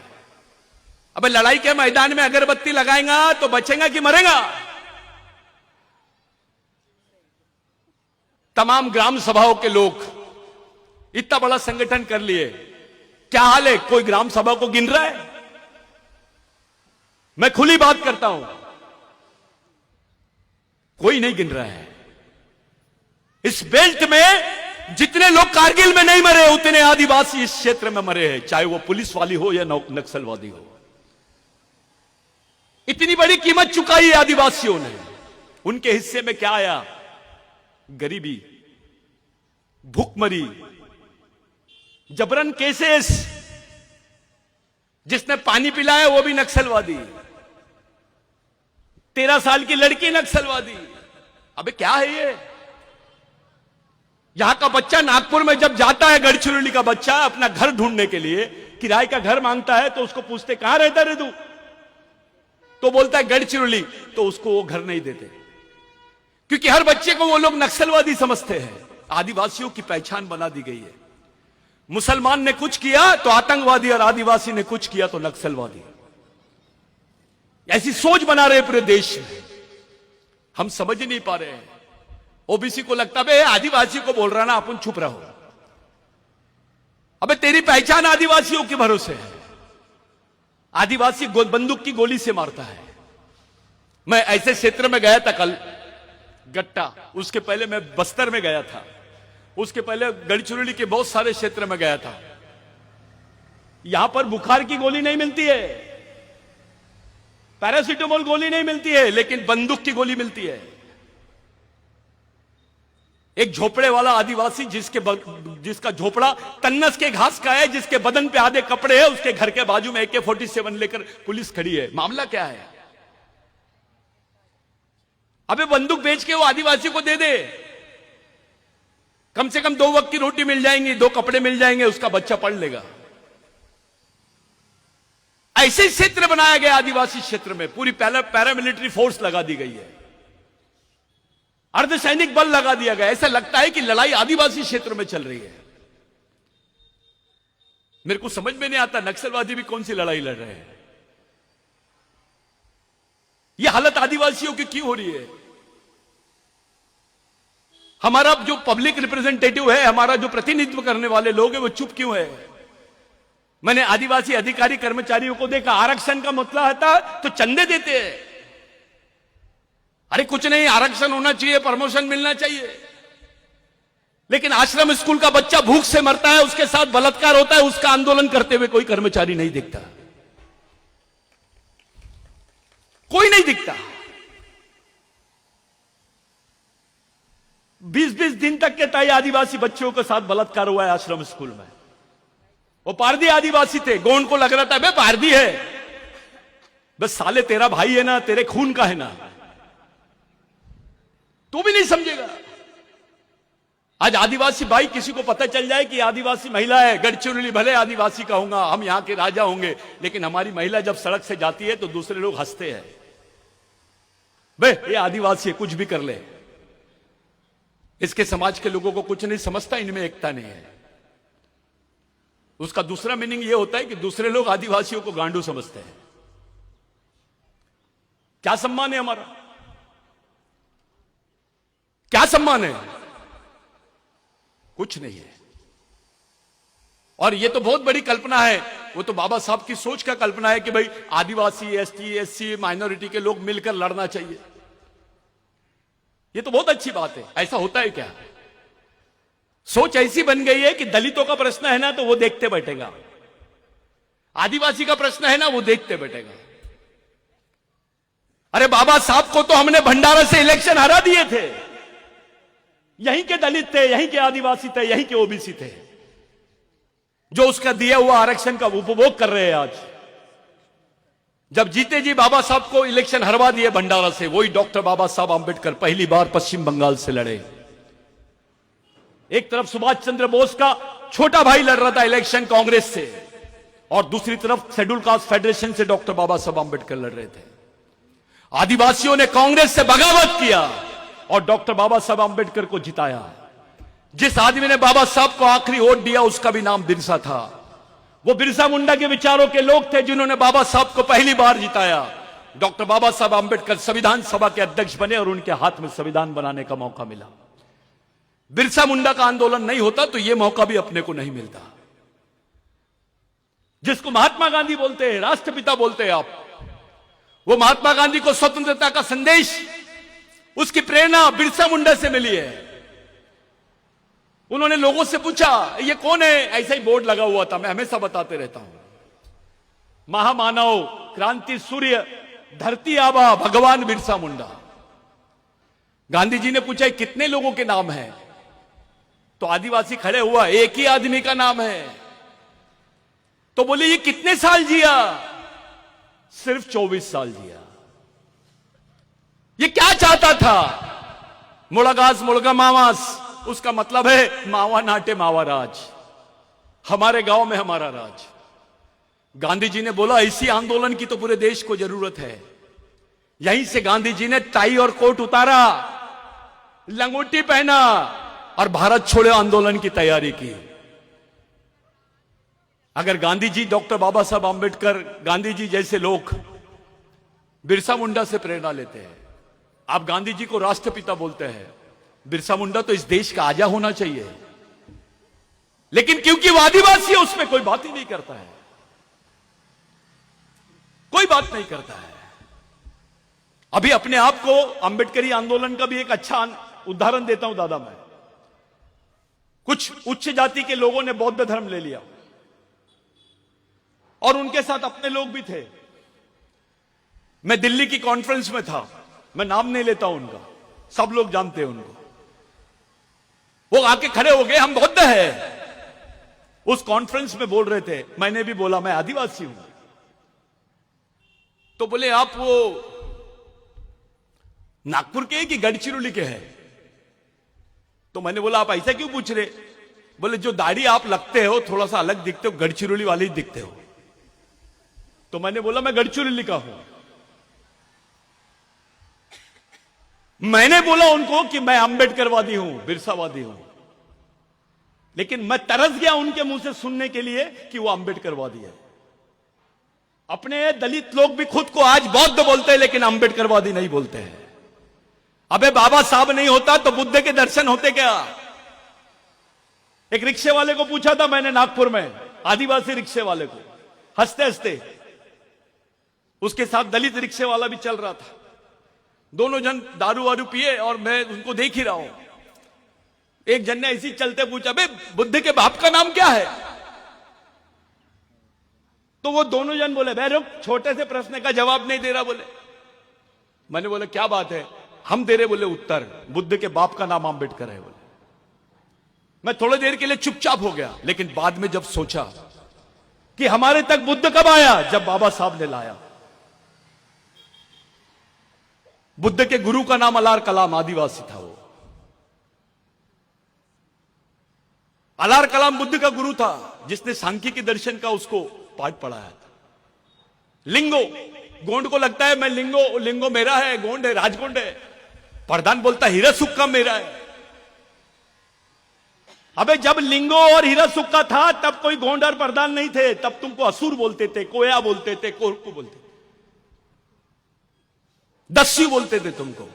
अबे लड़ाई के मैदान में अगरबत्ती लगाएगा तो बचेगा कि मरेगा? तमाम ग्राम सभाओं के लोग इतना बड़ा संगठन कर लिए, क्या हाल है? कोई ग्राम सभा को गिन रहा है? मैं खुली बात करता हूं, कोई नहीं गिन रहा है। इस बेल्ट में जितने लोग कारगिल में नहीं मरे, उतने आदिवासी इस क्षेत्र में मरे हैं, चाहे वो पुलिस वाली हो या नक्सलवादी हो। इतनी बड़ी कीमत चुकाई है आदिवासियों ने। उनके हिस्से में क्या आया? गरीबी, भूखमरी, जबरन केसेस। जिसने पानी पिलाया वो भी नक्सलवादी, 13 साल की लड़की नक्सलवादी। अबे क्या है ये? यहां का बच्चा नागपुर में जब जाता है, गढ़चिरौली का बच्चा अपना घर ढूंढने के लिए किराए का घर मांगता है, तो उसको पूछते कहां रहता रे तू, तो बोलता है गढ़चिरौली, तो उसको वो घर नहीं देते, क्योंकि हर बच्चे को वो लोग नक्सलवादी समझते हैं। आदिवासियों की पहचान बना दी गई है। मुसलमान ने कुछ किया तो आतंकवादी, और आदिवासी ने कुछ किया तो नक्सलवादी। ऐसी सोच बना रहे पूरे देश में। हम समझ नहीं पा रहे हैं। ओबीसी को लगता है आदिवासी को बोल रहा ना, अपन चुप रहो। अबे तेरी पहचान आदिवासियों के भरोसे है। आदिवासी बंदूक की गोली से मारता है। मैं ऐसे क्षेत्र में गया था कल, गट्टा, उसके पहले मैं बस्तर में गया था, उसके पहले गढ़चिरौली के बहुत सारे क्षेत्र में गया था। यहां पर बुखार की गोली नहीं मिलती है, पैरासीटामोल गोली नहीं मिलती है, लेकिन बंदूक की गोली मिलती है। एक झोपड़े वाला आदिवासी जिसका झोपड़ा तन्नस के घास का है, जिसके बदन पे आधे कपड़े हैं, उसके घर के बाजू में AK-47 लेकर पुलिस खड़ी है। मामला क्या है? अबे बंदूक बेच के वो आदिवासी को दे दे, कम से कम 2 वक्त की रोटी मिल जाएंगी, 2 कपड़े मिल जाएंगे, उसका बच्चा पढ़ लेगा। ऐसे क्षेत्र बनाया गया आदिवासी क्षेत्र में, पूरी पैरामिलिट्री फोर्स लगा दी गई है, अर्धसैनिक बल लगा दिया गया। ऐसा लगता है कि लड़ाई आदिवासी क्षेत्र में चल रही है। मेरे को समझ में नहीं आता नक्सलवादी भी कौन सी लड़ाई लड़ रहे हैं। यह हालत आदिवासियों की क्यों हो रही है? हमारा जो पब्लिक रिप्रेजेंटेटिव है, हमारा जो प्रतिनिधित्व करने वाले लोग हैं, वो चुप क्यों है? मैंने आदिवासी अधिकारी कर्मचारियों को देखा, आरक्षण का मसला आता तो चंदे देते हैं। अरे कुछ नहीं, आरक्षण होना चाहिए, प्रमोशन मिलना चाहिए, लेकिन आश्रम स्कूल का बच्चा भूख से मरता है, उसके साथ बलात्कार होता है, उसका आंदोलन करते हुए कोई कर्मचारी नहीं दिखता, कोई नहीं दिखता। 20-20 दिन तक के ताई आदिवासी बच्चों के साथ बलात्कार हुआ है आश्रम स्कूल में। वो पारदी आदिवासी थे, गोंड को लग रहा था बे पारदी है, बस साले तेरा भाई है ना, तेरे खून का है ना, तू भी नहीं समझेगा। आज आदिवासी भाई किसी को पता चल जाए कि आदिवासी महिला है, गढ़चिरौली भले आदिवासी कहूंगा, हम यहां के राजा होंगे, लेकिन हमारी महिला जब सड़क से जाती है तो दूसरे लोग हंसते हैं, बे ये आदिवासी है, कुछ भी कर ले। इसके समाज के लोगों को कुछ नहीं समझता, इनमें एकता नहीं है। उसका दूसरा मीनिंग यह होता है कि दूसरे लोग आदिवासियों को गांडू समझते हैं। क्या सम्मान है हमारा? क्या सम्मान है? कुछ नहीं है। और ये तो बहुत बड़ी कल्पना है, वो तो बाबा साहब की सोच का कल्पना है कि भाई आदिवासी, एसटी, एससी, माइनॉरिटी के लोग मिलकर लड़ना चाहिए। ये तो बहुत अच्छी बात है। ऐसा होता है क्या? सोच ऐसी बन गई है कि दलितों का प्रश्न है ना तो वो देखते बैठेगा, आदिवासी का प्रश्न है ना वो देखते बैठेगा। अरे बाबा साहब को तो हमने भंडारा से इलेक्शन हरा दिए थे, यहीं के दलित थे, यहीं के आदिवासी थे, यहीं के ओबीसी थे, जो उसका दिया हुआ आरक्षण का उपभोग कर रहे हैं आज। जब जीते जी बाबा साहब को इलेक्शन हरवा दिए भंडारा से, वही डॉक्टर बाबा साहब आंबेडकर पहली बार पश्चिम बंगाल से लड़े। एक तरफ सुभाष चंद्र बोस का छोटा भाई लड़ रहा था इलेक्शन कांग्रेस से, और दूसरी तरफ शेड्यूल कास्ट फेडरेशन से डॉक्टर बाबा साहब आंबेडकर लड़ रहे थे। आदिवासियों ने कांग्रेस से बगावत किया और डॉक्टर बाबा साहब आंबेडकर को जिताया। जिस आदमी ने बाबा साहब को आखिरी वोट दिया उसका भी नाम बिरसा था। वो बिरसा मुंडा के विचारों के लोग थे जिन्होंने बाबा साहब को पहली बार जिताया। डॉक्टर बाबा साहब आंबेडकर संविधान सभा के अध्यक्ष बने और उनके हाथ में संविधान बनाने का मौका मिला। बिरसा मुंडा का आंदोलन नहीं होता तो यह मौका भी अपने को नहीं मिलता। जिसको महात्मा गांधी बोलते हैं, राष्ट्रपिता बोलते हैं आप, वो महात्मा गांधी को स्वतंत्रता का संदेश, उसकी प्रेरणा बिरसा मुंडा से मिली है। उन्होंने लोगों से पूछा ये कौन है, ऐसा ही बोर्ड लगा हुआ था, मैं हमेशा बताते रहता हूं, महामानव, क्रांति सूर्य, धरती आबा भगवान बिरसा मुंडा। गांधी जी ने पूछा कितने लोगों के नाम हैं, तो आदिवासी खड़े हुआ, एक ही आदमी का नाम है। तो बोले ये कितने साल जिया? सिर्फ 24 साल जिया। ये क्या चाहता था? मुड़गास मुड़गा मावास, उसका मतलब है मावा नाटे मावा राज, हमारे गांव में हमारा राज। गांधी जी ने बोला इसी आंदोलन की तो पूरे देश को जरूरत है। यहीं से गांधी जी ने टाई और कोट उतारा, लंगोटी पहना और भारत छोड़ो आंदोलन की तैयारी की। अगर गांधी जी, डॉक्टर बाबा साहब आंबेडकर, गांधी जी जैसे लोग बिरसा मुंडा से प्रेरणा लेते हैं, आप गांधी जी को राष्ट्रपिता बोलते हैं, बिरसा मुंडा तो इस देश का आजा होना चाहिए। लेकिन क्योंकि वो आदिवासी है उसमें कोई बात ही नहीं करता है, कोई बात नहीं करता है। अभी अपने आप को अंबेडकरी आंदोलन का भी एक अच्छा उदाहरण देता हूं दादा। मैं, कुछ उच्च जाति के लोगों ने बौद्ध धर्म ले लिया और उनके साथ अपने लोग भी थे। मैं दिल्ली की कॉन्फ्रेंस में था, मैं नाम नहीं लेता हूं उनका, सब लोग जानते हैं उनको। वो आके खड़े हो गए, हम बौद्ध हैं। उस कॉन्फ्रेंस में बोल रहे थे, मैंने भी बोला मैं आदिवासी हूं। तो बोले आप वो नागपुर के कि गढ़चिरौली के हैं? तो मैंने बोला आप ऐसा क्यों पूछ रहे? बोले जो दाढ़ी आप लगते हो थोड़ा सा अलग दिखते हो, गढ़चिरौली वाले ही दिखते हो। तो मैंने बोला मैं गढ़चिरौली का हूं। मैंने बोला उनको कि मैं अंबेडकरवादी हूं, बिरसावादी हूं, लेकिन मैं तरस गया उनके मुंह से सुनने के लिए कि वो अंबेडकरवादी है। अपने दलित लोग भी खुद को आज बौद्ध बोलते हैं लेकिन अंबेडकरवादी नहीं बोलते हैं। अबे बाबा साहब नहीं होता तो बुद्ध के दर्शन होते क्या? एक रिक्शे वाले को पूछा था मैंने नागपुर में, आदिवासी रिक्शे वाले को, हंसते हंसते, उसके साथ दलित रिक्शे वाला भी चल रहा था। दोनों जन दारू वारू पिए और मैं उनको देख ही रहा हूं। एक जन ने ऐसी चलते पूछा, बे बुद्ध के बाप का नाम क्या है? तो वो दोनों जन बोले, बे रुक, छोटे से प्रश्न का जवाब नहीं दे रहा। बोले, मैंने बोला क्या बात है? हम दे रहे बोले उत्तर, बुद्ध के बाप का नाम अंबेडकर है। बोले, मैं थोड़ी देर के लिए चुपचाप हो गया, लेकिन बाद में जब सोचा कि हमारे तक बुद्ध कब आया? जब बाबा साहब ने लाया। बुद्ध के गुरु का नाम अलार कलाम, आदिवासी था वो। अलार कलाम बुद्ध का गुरु था, जिसने सांख्यिकी दर्शन का उसको पाठ पढ़ाया था। लिंगो, गोंड को लगता है मैं लिंगो मेरा है, गोंड है, राजगोंड है। प्रधान बोलता हीरा सुक्का मेरा है। अबे जब लिंगो और हीरा सुक्का था तब कोई गोंड और प्रधान नहीं थे, तब तुमको असुर बोलते थे, कोया बोलते थे, कोरकू बोलते थे, दस्यु बोलते थे तुमको।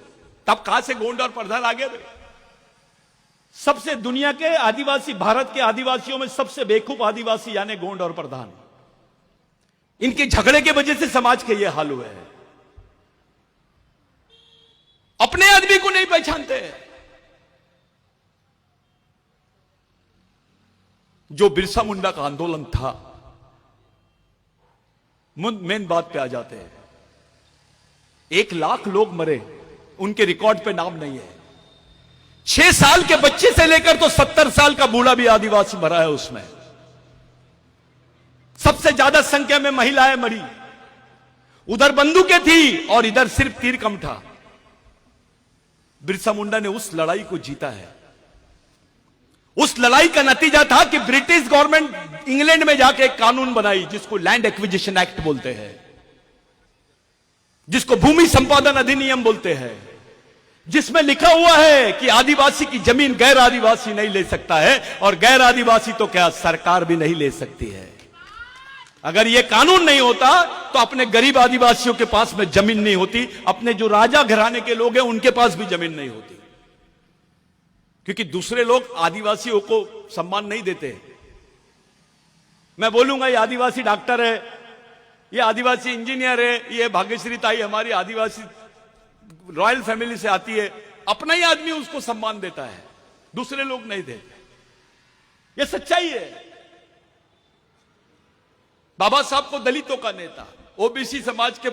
तब कहां से गोंड और प्रधान आ गए थे? सबसे दुनिया के आदिवासी, भारत के आदिवासियों में सबसे बेवकूफ आदिवासी यानी गोंड और प्रधान। इनके झगड़े के वजह से समाज के ये हाल हुए हैं। अपने आदमी को नहीं पहचानते। जो बिरसा मुंडा का आंदोलन था, मेन बात पे आ जाते हैं। 1 लाख लोग मरे, उनके रिकॉर्ड पे नाम नहीं है। 6 साल के बच्चे से लेकर तो 70 साल का बूढ़ा भी आदिवासी मरा है उसमें। सबसे ज्यादा संख्या में महिलाएं मरी। उधर बंदूकें थी और इधर सिर्फ तीर कम था। बिरसा मुंडा ने उस लड़ाई को जीता है। उस लड़ाई का नतीजा था कि ब्रिटिश गवर्नमेंट इंग्लैंड में जाके एक कानून बनाई जिसको लैंड एक्विजिशन एक्ट बोलते हैं, जिसको भूमि संपादन अधिनियम बोलते हैं, जिसमें लिखा हुआ है कि आदिवासी की जमीन गैर आदिवासी नहीं ले सकता है, और गैर आदिवासी तो क्या सरकार भी नहीं ले सकती है। अगर यह कानून नहीं होता तो अपने गरीब आदिवासियों के पास में जमीन नहीं होती, अपने जो राजा घराने के लोग हैं उनके पास भी जमीन नहीं होती, क्योंकि दूसरे लोग आदिवासियों को सम्मान नहीं देते। मैं बोलूंगा ये आदिवासी डॉक्टर है, ये आदिवासी इंजीनियर है, ये भाग्यश्री ताई हमारी आदिवासी रॉयल फैमिली से आती है, अपना ही आदमी उसको सम्मान देता है, दूसरे लोग नहीं देते। ये सच्चाई है। बाबा साहब को दलितों का नेता, ओबीसी समाज के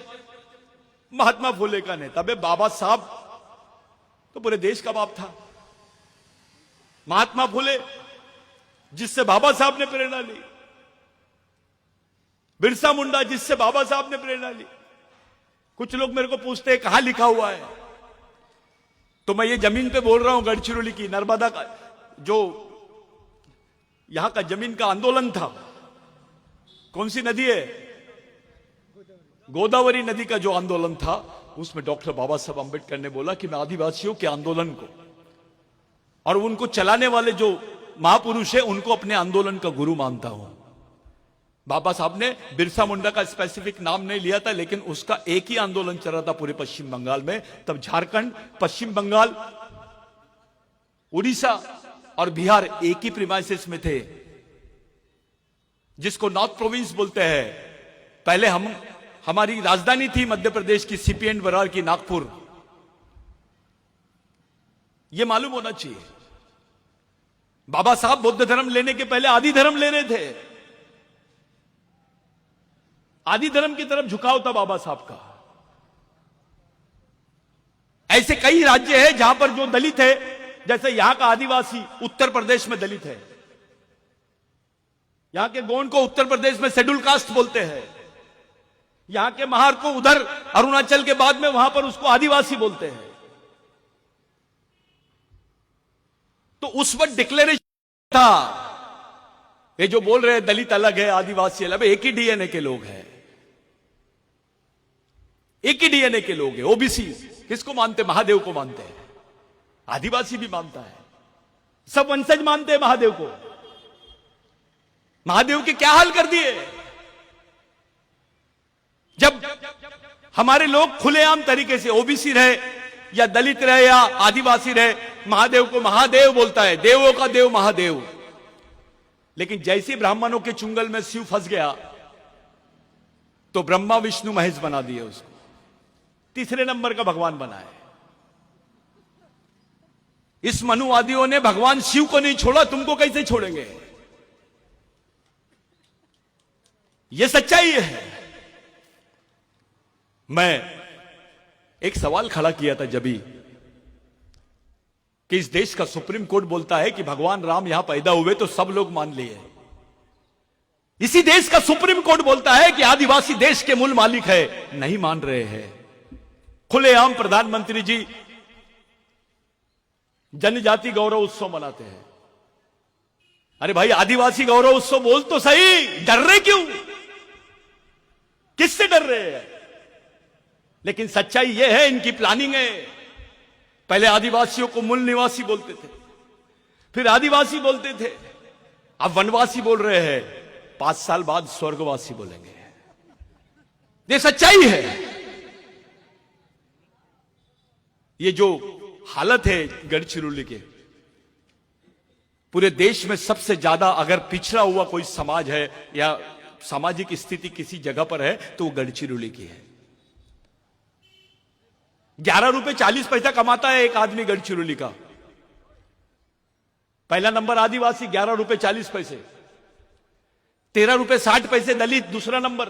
महात्मा फुले का नेता। बे बाबा साहब तो पूरे देश का बाप था। महात्मा फुले जिससे बाबा साहब ने प्रेरणा ली, बिरसा मुंडा जिससे बाबा साहब ने प्रेरणा ली। कुछ लोग मेरे को पूछते हैं कहां लिखा हुआ है, तो मैं ये जमीन पे बोल रहा हूं, गढ़चिरौली की नर्मदा का जो यहां का जमीन का आंदोलन था। कौन सी नदी है? गोदावरी नदी का जो आंदोलन था, उसमें डॉक्टर बाबा साहब अंबेडकर ने बोला कि मैं आदिवासियों के आंदोलन को और उनको चलाने वाले जो महापुरुष है उनको अपने आंदोलन का गुरु मानता हूं। बाबा साहब ने बिरसा मुंडा का स्पेसिफिक नाम नहीं लिया था, लेकिन उसका एक ही आंदोलन चल रहा था पूरे पश्चिम बंगाल में। तब झारखंड, पश्चिम बंगाल, उड़ीसा और बिहार एक ही प्रीमाइसेस में थे, जिसको नॉर्थ प्रोविंस बोलते हैं। पहले हमारी राजधानी थी मध्य प्रदेश की, सीपी एंड बरार की, नागपुर। यह मालूम होना चाहिए। बाबा साहब बौद्ध धर्म लेने के पहले आदि धर्म ले रहे थे। आदि धर्म की तरफ झुकाव था बाबा साहब का। ऐसे कई राज्य हैं जहां पर जो दलित है, जैसे यहां का आदिवासी उत्तर प्रदेश में दलित है। यहां के गोंड को उत्तर प्रदेश में शेड्यूल कास्ट बोलते हैं। यहां के महार को उधर अरुणाचल के बाद में वहां पर उसको आदिवासी बोलते हैं। तो उस वक्त डिक्लेरेशन था, ये जो बोल रहे हैं दलित अलग है, आदिवासी अलग है, एक ही डीएनए के लोग हैं, एक ही डीएनए के लोग हैं। ओबीसी किसको मानते? महादेव को मानते हैं। आदिवासी भी मानता है, सब वंशज मानते हैं महादेव को। महादेव के क्या हाल कर दिए? जब हमारे लोग खुलेआम तरीके से ओबीसी रहे या दलित रहे या आदिवासी रहे, महादेव को महादेव बोलता है, देवों का देव महादेव। लेकिन जैसे ब्राह्मणों के चुंगल में शिव फंस गया तो ब्रह्मा विष्णु महेश बना दिए उसको, तीसरे नंबर का भगवान बनाए। इस मनुवादियों ने भगवान शिव को नहीं छोड़ा, तुमको कैसे छोड़ेंगे? यह सच्चाई है। मैं एक सवाल खड़ा किया था जब कि इस देश का सुप्रीम कोर्ट बोलता है कि भगवान राम यहां पैदा हुए तो सब लोग मान लिए। इसी देश का सुप्रीम कोर्ट बोलता है कि आदिवासी देश के मूल मालिक है, नहीं मान रहे हैं। खुलेआम प्रधानमंत्री जी जनजाति गौरव उत्सव मनाते हैं। अरे भाई, आदिवासी गौरव उत्सव बोल तो सही, डर रहे क्यों? किससे डर रहे हैं? लेकिन सच्चाई यह है, इनकी प्लानिंग है। पहले आदिवासियों को मूल निवासी बोलते थे, फिर आदिवासी बोलते थे, अब वनवासी बोल रहे हैं, 5 साल बाद स्वर्गवासी बोलेंगे। ये सच्चाई है। ये जो हालत है गढ़चिरौली के, पूरे देश में सबसे ज्यादा अगर पिछड़ा हुआ कोई समाज है या सामाजिक स्थिति किसी जगह पर है तो वो गढ़चिरौली की है। 11 रुपए 40 पैसा कमाता है एक आदमी गढ़चिरौली का। पहला नंबर आदिवासी 11 रुपए 40 पैसे, 13 रुपए 60 पैसे दलित दूसरा नंबर,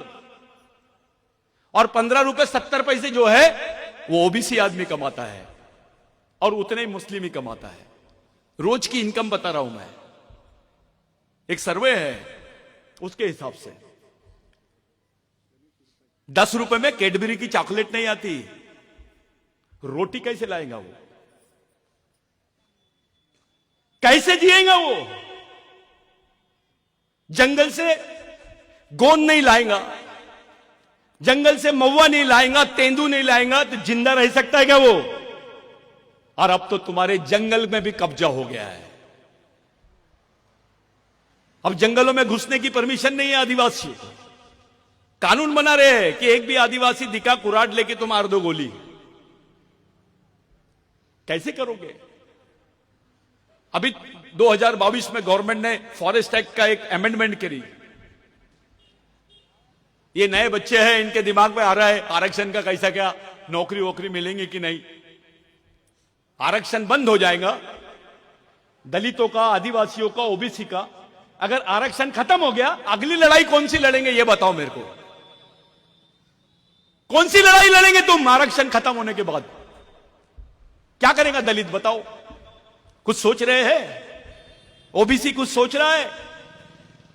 और 15 रुपए 70 पैसे जो है वो ओबीसी आदमी कमाता है, और उतने ही मुस्लिम ही कमाता है। रोज की इनकम बता रहा हूं मैं, एक सर्वे है उसके हिसाब से। 10 रुपए में कैडबरी की चॉकलेट नहीं आती, रोटी कैसे लाएगा वो? कैसे जिएगा वो? जंगल से गोंद नहीं लाएगा, जंगल से महुआ नहीं लाएगा, तेंदू नहीं लाएगा तो जिंदा रह सकता है क्या वो? और अब तो तुम्हारे जंगल में भी कब्जा हो गया है। अब जंगलों में घुसने की परमिशन नहीं है आदिवासी। कानून बना रहे हैं कि एक भी आदिवासी दिखा कुराड लेके तुम मार दो गोली। कैसे करोगे? अभी 2022 में गवर्नमेंट ने फॉरेस्ट एक्ट का एक अमेंडमेंट करी। ये नए बच्चे हैं, इनके दिमाग में आ रहा है आरक्षण का कैसा, क्या नौकरी वोकरी मिलेंगी कि नहीं। आरक्षण बंद हो जाएगा दलितों का, आदिवासियों का, ओबीसी का। अगर आरक्षण खत्म हो गया, अगली लड़ाई कौन सी लड़ेंगे ये बताओ मेरे को। कौन सी लड़ाई लड़ेंगे तुम आरक्षण खत्म होने के बाद? क्या करेगा दलित बताओ? कुछ सोच रहे हैं? ओबीसी कुछ सोच रहा है?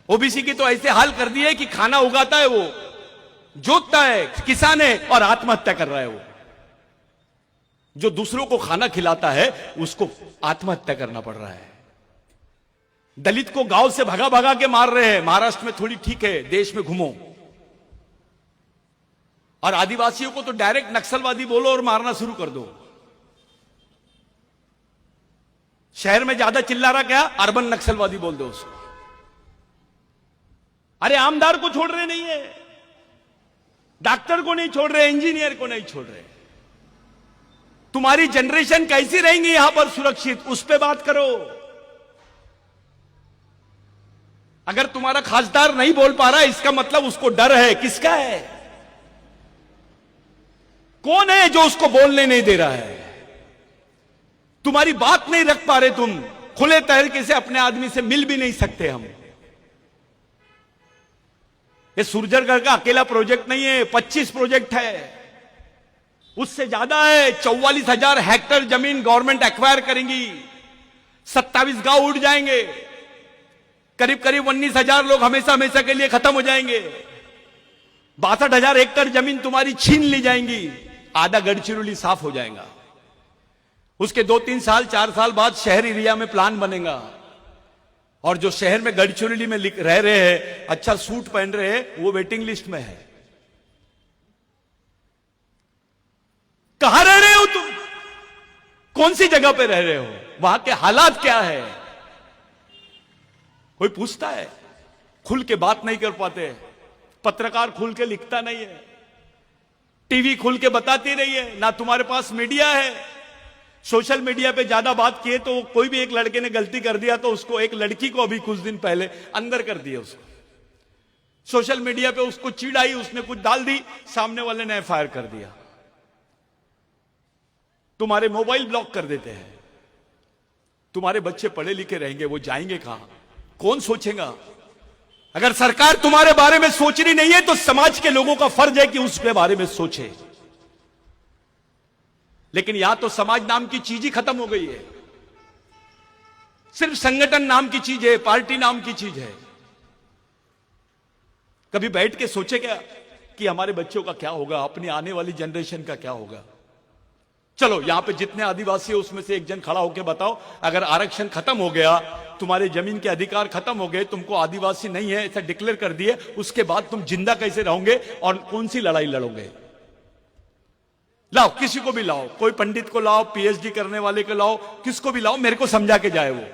ओबीसी की तो ऐसे हाल कर दिए कि खाना उगाता है वो, जोतता है, किसान है, और आत्महत्या कर रहा है वो। जो दूसरों को खाना खिलाता है उसको आत्महत्या करना पड़ रहा है। दलित को गांव से भगा भगा के मार रहे हैं। महाराष्ट्र में थोड़ी ठीक है, देश में घूमो। और आदिवासियों को तो डायरेक्ट नक्सलवादी बोलो और मारना शुरू कर दो। शहर में ज्यादा चिल्ला रहा क्या, अर्बन नक्सलवादी बोल दो उसको। अरे आमदार को छोड़ रहे नहीं है, डॉक्टर को नहीं छोड़ रहे, इंजीनियर को नहीं छोड़ रहे। तुम्हारी जनरेशन कैसी रहेंगी यहां पर सुरक्षित, उस पे बात करो। अगर तुम्हारा खासदार नहीं बोल पा रहा है इसका मतलब उसको डर है। किसका है? कौन है जो उसको बोलने नहीं दे रहा है? तुम्हारी बात नहीं रख पा रहे तुम। खुले तरीके से अपने आदमी से मिल भी नहीं सकते हम। ये सुरजरगढ़ का अकेला प्रोजेक्ट नहीं है, 25 प्रोजेक्ट है, उससे ज्यादा है। 44,000 हेक्टेयर जमीन गवर्नमेंट एक्वायर करेंगी, 27 गांव उड़ जाएंगे, करीब करीब 19,000 लोग हमेशा हमेशा के लिए खत्म हो जाएंगे। 62,000 हेक्टेयर जमीन तुम्हारी छीन ली जाएंगी, आधा गढ़चिरौली साफ हो जाएगा। उसके 2-3 साल 4 साल बाद शहर एरिया में प्लान बनेगा। और जो शहर में गढ़चिरौली में रह रहे हैं, अच्छा सूट पहन रहे हैं, वो वेटिंग लिस्ट में है। कहां रह रहे हो तुम? कौन सी जगह पे रह रहे हो? वहां के हालात क्या है? कोई पूछता है? खुल के बात नहीं कर पाते। पत्रकार खुल के लिखता नहीं है, टीवी खुल के बताती नहीं है, ना तुम्हारे पास मीडिया है। सोशल मीडिया पे ज्यादा बात किए तो कोई भी एक लड़के ने गलती कर दिया तो उसको, एक लड़की को अभी कुछ दिन पहले अंदर कर दिया उसको। सोशल मीडिया पे उसको चिढ़ आई, उसने कुछ डाल दी, सामने वाले ने एफआईआर कर दिया। तुम्हारे मोबाइल ब्लॉक कर देते हैं। तुम्हारे बच्चे पढ़े लिखे रहेंगे, वो जाएंगे कहां? कौन सोचेगा? अगर सरकार तुम्हारे बारे में सोच रही नहीं है तो समाज के लोगों का फर्ज है कि उसके बारे में सोचे। लेकिन यहां तो समाज नाम की चीज ही खत्म हो गई है। सिर्फ संगठन नाम की चीज है, पार्टी नाम की चीज है। कभी बैठ के सोचे क्या कि हमारे बच्चों का क्या होगा, अपनी आने वाली जनरेशन का क्या होगा? चलो यहां पे जितने आदिवासी है उसमें से एक जन खड़ा होकर बताओ, अगर आरक्षण खत्म हो गया, तुम्हारे जमीन के अधिकार खत्म हो गए, तुमको आदिवासी नहीं है ऐसा डिक्लेयर कर दिए, उसके बाद तुम जिंदा कैसे रहोगे और कौन सी लड़ाई लड़ोगे? लाओ, किसी को भी लाओ, कोई पंडित को लाओ, पीएचडी करने वाले को लाओ, किसको भी लाओ, मेरे को समझा के जाए वो।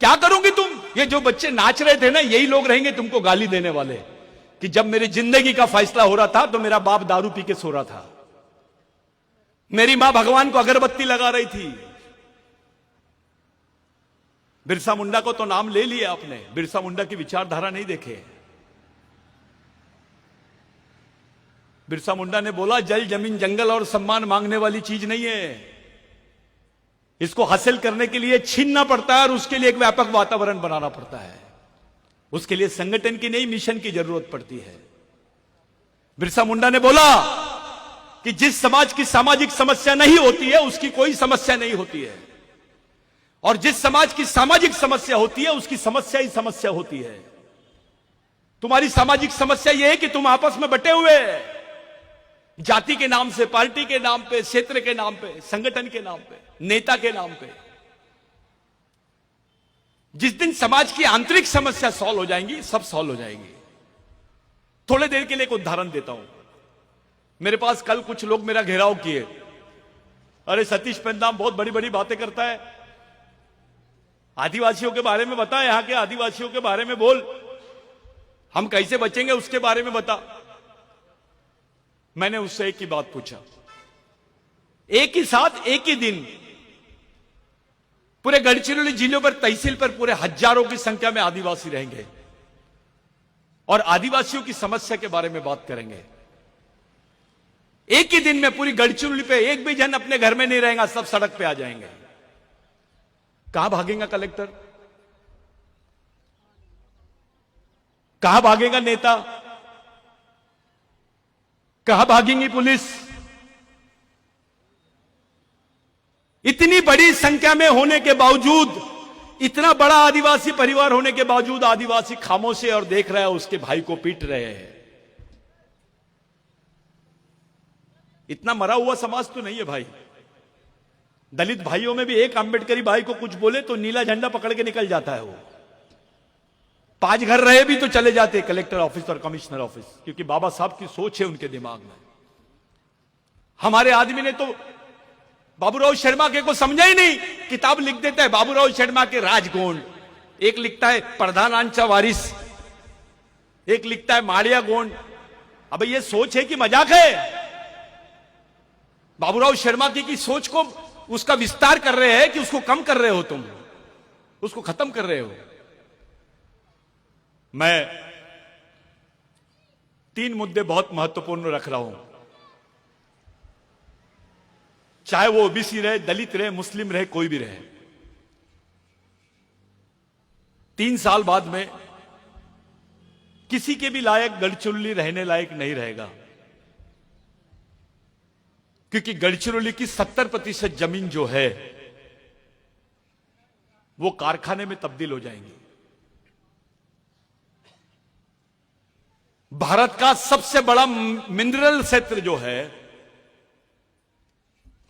क्या करोगे तुम? ये जो बच्चे नाच रहे थे ना, यही लोग रहेंगे तुमको गाली देने वाले कि जब मेरी जिंदगी का फैसला हो रहा था तो मेरा बाप दारू पी के सो रहा था, मेरी मां भगवान को अगरबत्ती लगा रही थी। बिरसा मुंडा को तो नाम ले लिया आपने, बिरसा मुंडा की विचारधारा नहीं देखे। बिरसा मुंडा ने बोला जल जमीन जंगल और सम्मान मांगने वाली चीज नहीं है, इसको हासिल करने के लिए छीनना पड़ता है और उसके लिए एक व्यापक वातावरण बनाना पड़ता है, उसके लिए संगठन की नहीं मिशन की जरूरत पड़ती है। बिरसा मुंडा ने बोला कि जिस समाज की सामाजिक समस्या नहीं होती है उसकी कोई समस्या नहीं होती है, और जिस समाज की सामाजिक समस्या होती है उसकी समस्या ही समस्या होती है। तुम्हारी सामाजिक समस्या यह है कि तुम आपस में बटे हुए, जाति के नाम से, पार्टी के नाम पे, क्षेत्र के नाम पे, संगठन के नाम पे, नेता के नाम पे। जिस दिन समाज की आंतरिक समस्या सॉल्व हो जाएंगी, सब सॉल्व हो जाएंगी। थोड़े देर के लिए एक उदाहरण देता हूं। मेरे पास कल कुछ लोग मेरा घेराव किए, अरे सतीश पेंदाम बहुत बड़ी बड़ी बातें करता है, आदिवासियों के बारे में बता, यहां के आदिवासियों के बारे में बोल, हम कैसे बचेंगे उसके बारे में बता। मैंने उससे एक ही बात पूछा, एक ही साथ एक ही दिन पूरे गढ़चिरौली जिले पर, तहसील पर पूरे हजारों की संख्या में आदिवासी रहेंगे और आदिवासियों की समस्या के बारे में बात करेंगे। एक ही दिन में पूरी गढ़चिरौली पे एक भी जन अपने घर में नहीं रहेगा, सब सड़क पे आ जाएंगे। कहां भागेगा कलेक्टर, कहां भागेगा नेता, कहां भागेंगी पुलिस? इतनी बड़ी संख्या में होने के बावजूद, इतना बड़ा आदिवासी परिवार होने के बावजूद आदिवासी खामोश है और देख रहा है उसके भाई को पीट रहे हैं। इतना मरा हुआ समाज तो नहीं है भाई। दलित भाइयों में भी एक अंबेडकरी भाई को कुछ बोले तो नीला झंडा पकड़ के निकल जाता है वो। 5 घर रहे भी तो चले जाते कलेक्टर ऑफिस और कमिश्नर ऑफिस, क्योंकि बाबा साहब की सोच है उनके दिमाग में। हमारे आदमी ने तो बाबूराव शर्मा के को समझा ही नहीं, किताब लिख देता है बाबूराव शर्मा के राजगोंड, एक लिखता है प्रधानांचा वारिस, एक लिखता है माड़िया गोंड। अब ये सोच है कि मजाक है? बाबूराव शर्मा की सोच को उसका विस्तार कर रहे हैं कि उसको कम कर रहे हो, तुम उसको खत्म कर रहे हो। मैं 3 मुद्दे बहुत महत्वपूर्ण रख रहा हूं, चाहे वो ओबीसी रहे, दलित रहे, मुस्लिम रहे, कोई भी रहे। 3 साल बाद में किसी के भी लायक गढ़चिरौली रहने लायक नहीं रहेगा, क्योंकि गढ़चिरौली की 70% जमीन जो है वो कारखाने में तब्दील हो जाएंगी। भारत का सबसे बड़ा मिनरल क्षेत्र जो है,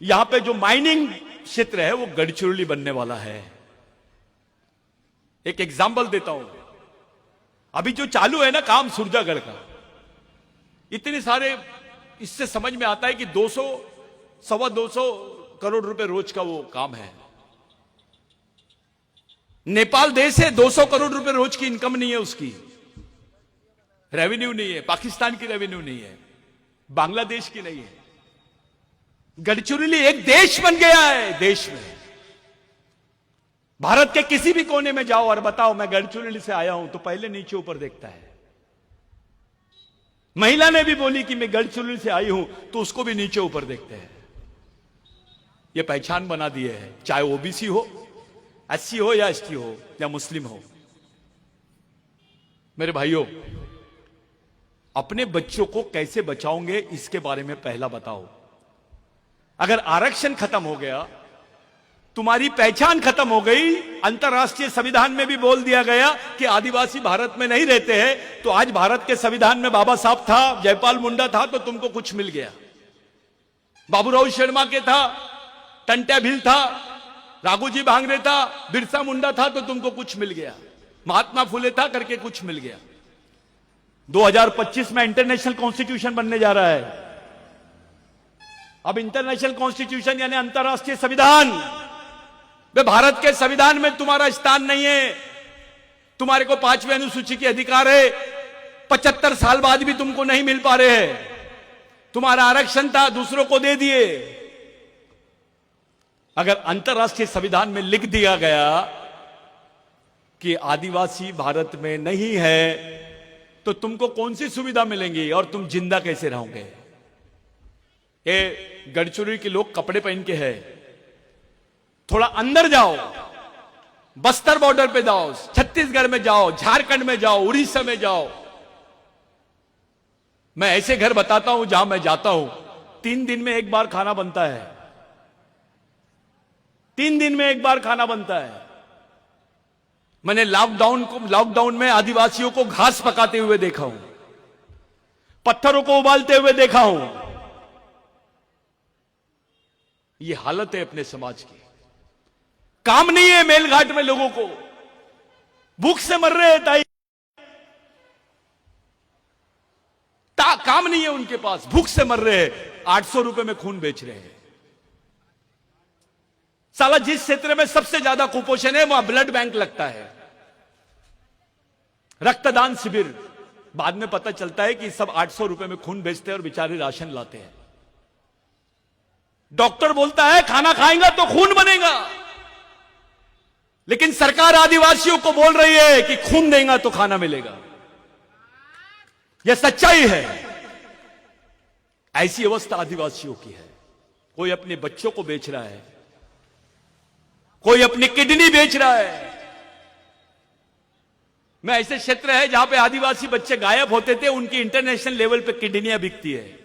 यहां पे जो माइनिंग क्षेत्र है वो गढ़चिरौली बनने वाला है। एक एग्जांपल देता हूं, अभी जो चालू है ना काम सुरजागढ़ का, इतने सारे, इससे समझ में आता है कि 200 सवा 200 करोड़ रुपए रोज का वो काम है। नेपाल देश है, 200 करोड़ रुपए रोज की इनकम नहीं है, उसकी रेवेन्यू नहीं है, पाकिस्तान की रेवेन्यू नहीं है, बांग्लादेश की नहीं है। गढ़चिरौली एक देश बन गया है, देश में। भारत के किसी भी कोने में जाओ और बताओ मैं गढ़चिरौली से आया हूं, तो पहले नीचे ऊपर देखता है। महिला ने भी बोली कि मैं गढ़चिरौली से आई हूं, तो उसको भी नीचे ऊपर देखते हैं। ये पहचान बना दिए है, चाहे ओबीसी हो, एससी हो या एसटी हो या मुस्लिम हो। मेरे भाइयों, अपने बच्चों को कैसे बचाओगे इसके बारे में पहला बताओ। अगर आरक्षण खत्म हो गया तुम्हारी पहचान खत्म हो गई। अंतर्राष्ट्रीय संविधान में भी बोल दिया गया कि आदिवासी भारत में नहीं रहते हैं। तो आज भारत के संविधान में बाबा साहब था, जयपाल मुंडा था, तो तुमको कुछ मिल गया। बाबूराव शर्मा के था, टंट्या भील था, राघोजी भांगरे था, बिरसा मुंडा था, तो तुमको कुछ मिल गया। महात्मा फुले था करके कुछ मिल गया। 2025 में इंटरनेशनल कॉन्स्टिट्यूशन बनने जा रहा है। अब इंटरनेशनल कॉन्स्टिट्यूशन यानी अंतर्राष्ट्रीय संविधान, वे भारत के संविधान में तुम्हारा स्थान नहीं है। तुम्हारे को 5वीं अनुसूची के अधिकार है, 75 साल बाद भी तुमको नहीं मिल पा रहे हैं। तुम्हारा आरक्षण था, दूसरों को दे दिए। अगर अंतर्राष्ट्रीय संविधान में लिख दिया गया कि आदिवासी भारत में नहीं है, तो तुमको कौन सी सुविधा मिलेंगी और तुम जिंदा कैसे रहोगे? ये गढ़चिरौली के लोग कपड़े पहन के हैं, थोड़ा अंदर जाओ, बस्तर बॉर्डर पे जाओ, छत्तीसगढ़ में जाओ, झारखंड में जाओ, उड़ीसा में जाओ। मैं ऐसे घर बताता हूं जहां मैं जाता हूं, 3 दिन में एक बार खाना बनता है। 3 दिन में एक बार खाना बनता है। मैंने लॉकडाउन में आदिवासियों को घास पकाते हुए देखा हूं, पत्थरों को उबालते हुए देखा हूं। ये हालत है अपने समाज की। काम नहीं है मेलघाट में लोगों को, भूख से मर रहे हैं ताई। काम नहीं है उनके पास, भूख से मर रहे हैं, 800 रुपए में खून बेच रहे हैं। साला जिस क्षेत्र में सबसे ज्यादा कुपोषण है वहां ब्लड बैंक लगता है, रक्तदान शिविर। बाद में पता चलता है कि सब 800 रुपए में खून बेचते हैं और बेचारे राशन लाते हैं। डॉक्टर बोलता है खाना खाएगा तो खून बनेगा, लेकिन सरकार आदिवासियों को बोल रही है कि खून देगा तो खाना मिलेगा। यह सच्चाई है। ऐसी अवस्था आदिवासियों की है। कोई अपने बच्चों को बेच रहा है, कोई अपनी किडनी बेच रहा है। मैं ऐसे क्षेत्र है जहां पे आदिवासी बच्चे गायब होते थे, उनकी इंटरनेशनल लेवल पे किडनियां बिकती है।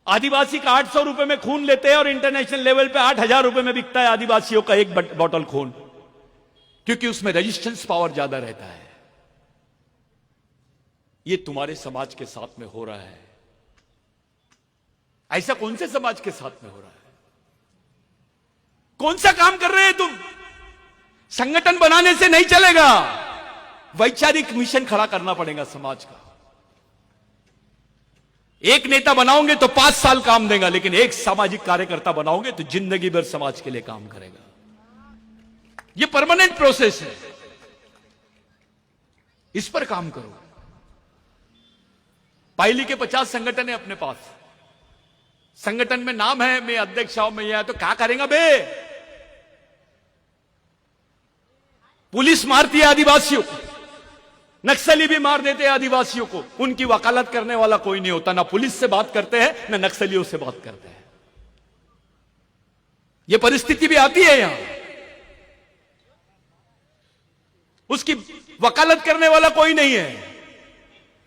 आदिवासी का 800 रुपए में खून लेते हैं और इंटरनेशनल लेवल पे 8000 रुपए में बिकता है आदिवासियों का एक बॉटल खून, क्योंकि उसमें रेजिस्टेंस पावर ज्यादा रहता है। ये तुम्हारे समाज के साथ में हो रहा है। ऐसा कौन से समाज के साथ में हो रहा है? कौन सा काम कर रहे हैं तुम? संगठन बनाने से नहीं चलेगा, वैचारिक मिशन खड़ा करना पड़ेगा समाज का। एक नेता बनाओगे तो 5 साल काम देगा, लेकिन एक सामाजिक कार्यकर्ता बनाओगे तो जिंदगी भर समाज के लिए काम करेगा। यह परमानेंट प्रोसेस है, इस पर काम करो। पाइली के 50 संगठन है अपने पास। संगठन में नाम है, मैं अध्यक्ष हूं, मैं यह, तो क्या करेगा बे? पुलिस मारती है आदिवासियों को, नक्सली भी मार देते हैं आदिवासियों को। उनकी वकालत करने वाला कोई नहीं होता। ना पुलिस से बात करते हैं, ना नक्सलियों से बात करते हैं। यह परिस्थिति भी आती है यहां। उसकी वकालत करने वाला कोई नहीं है।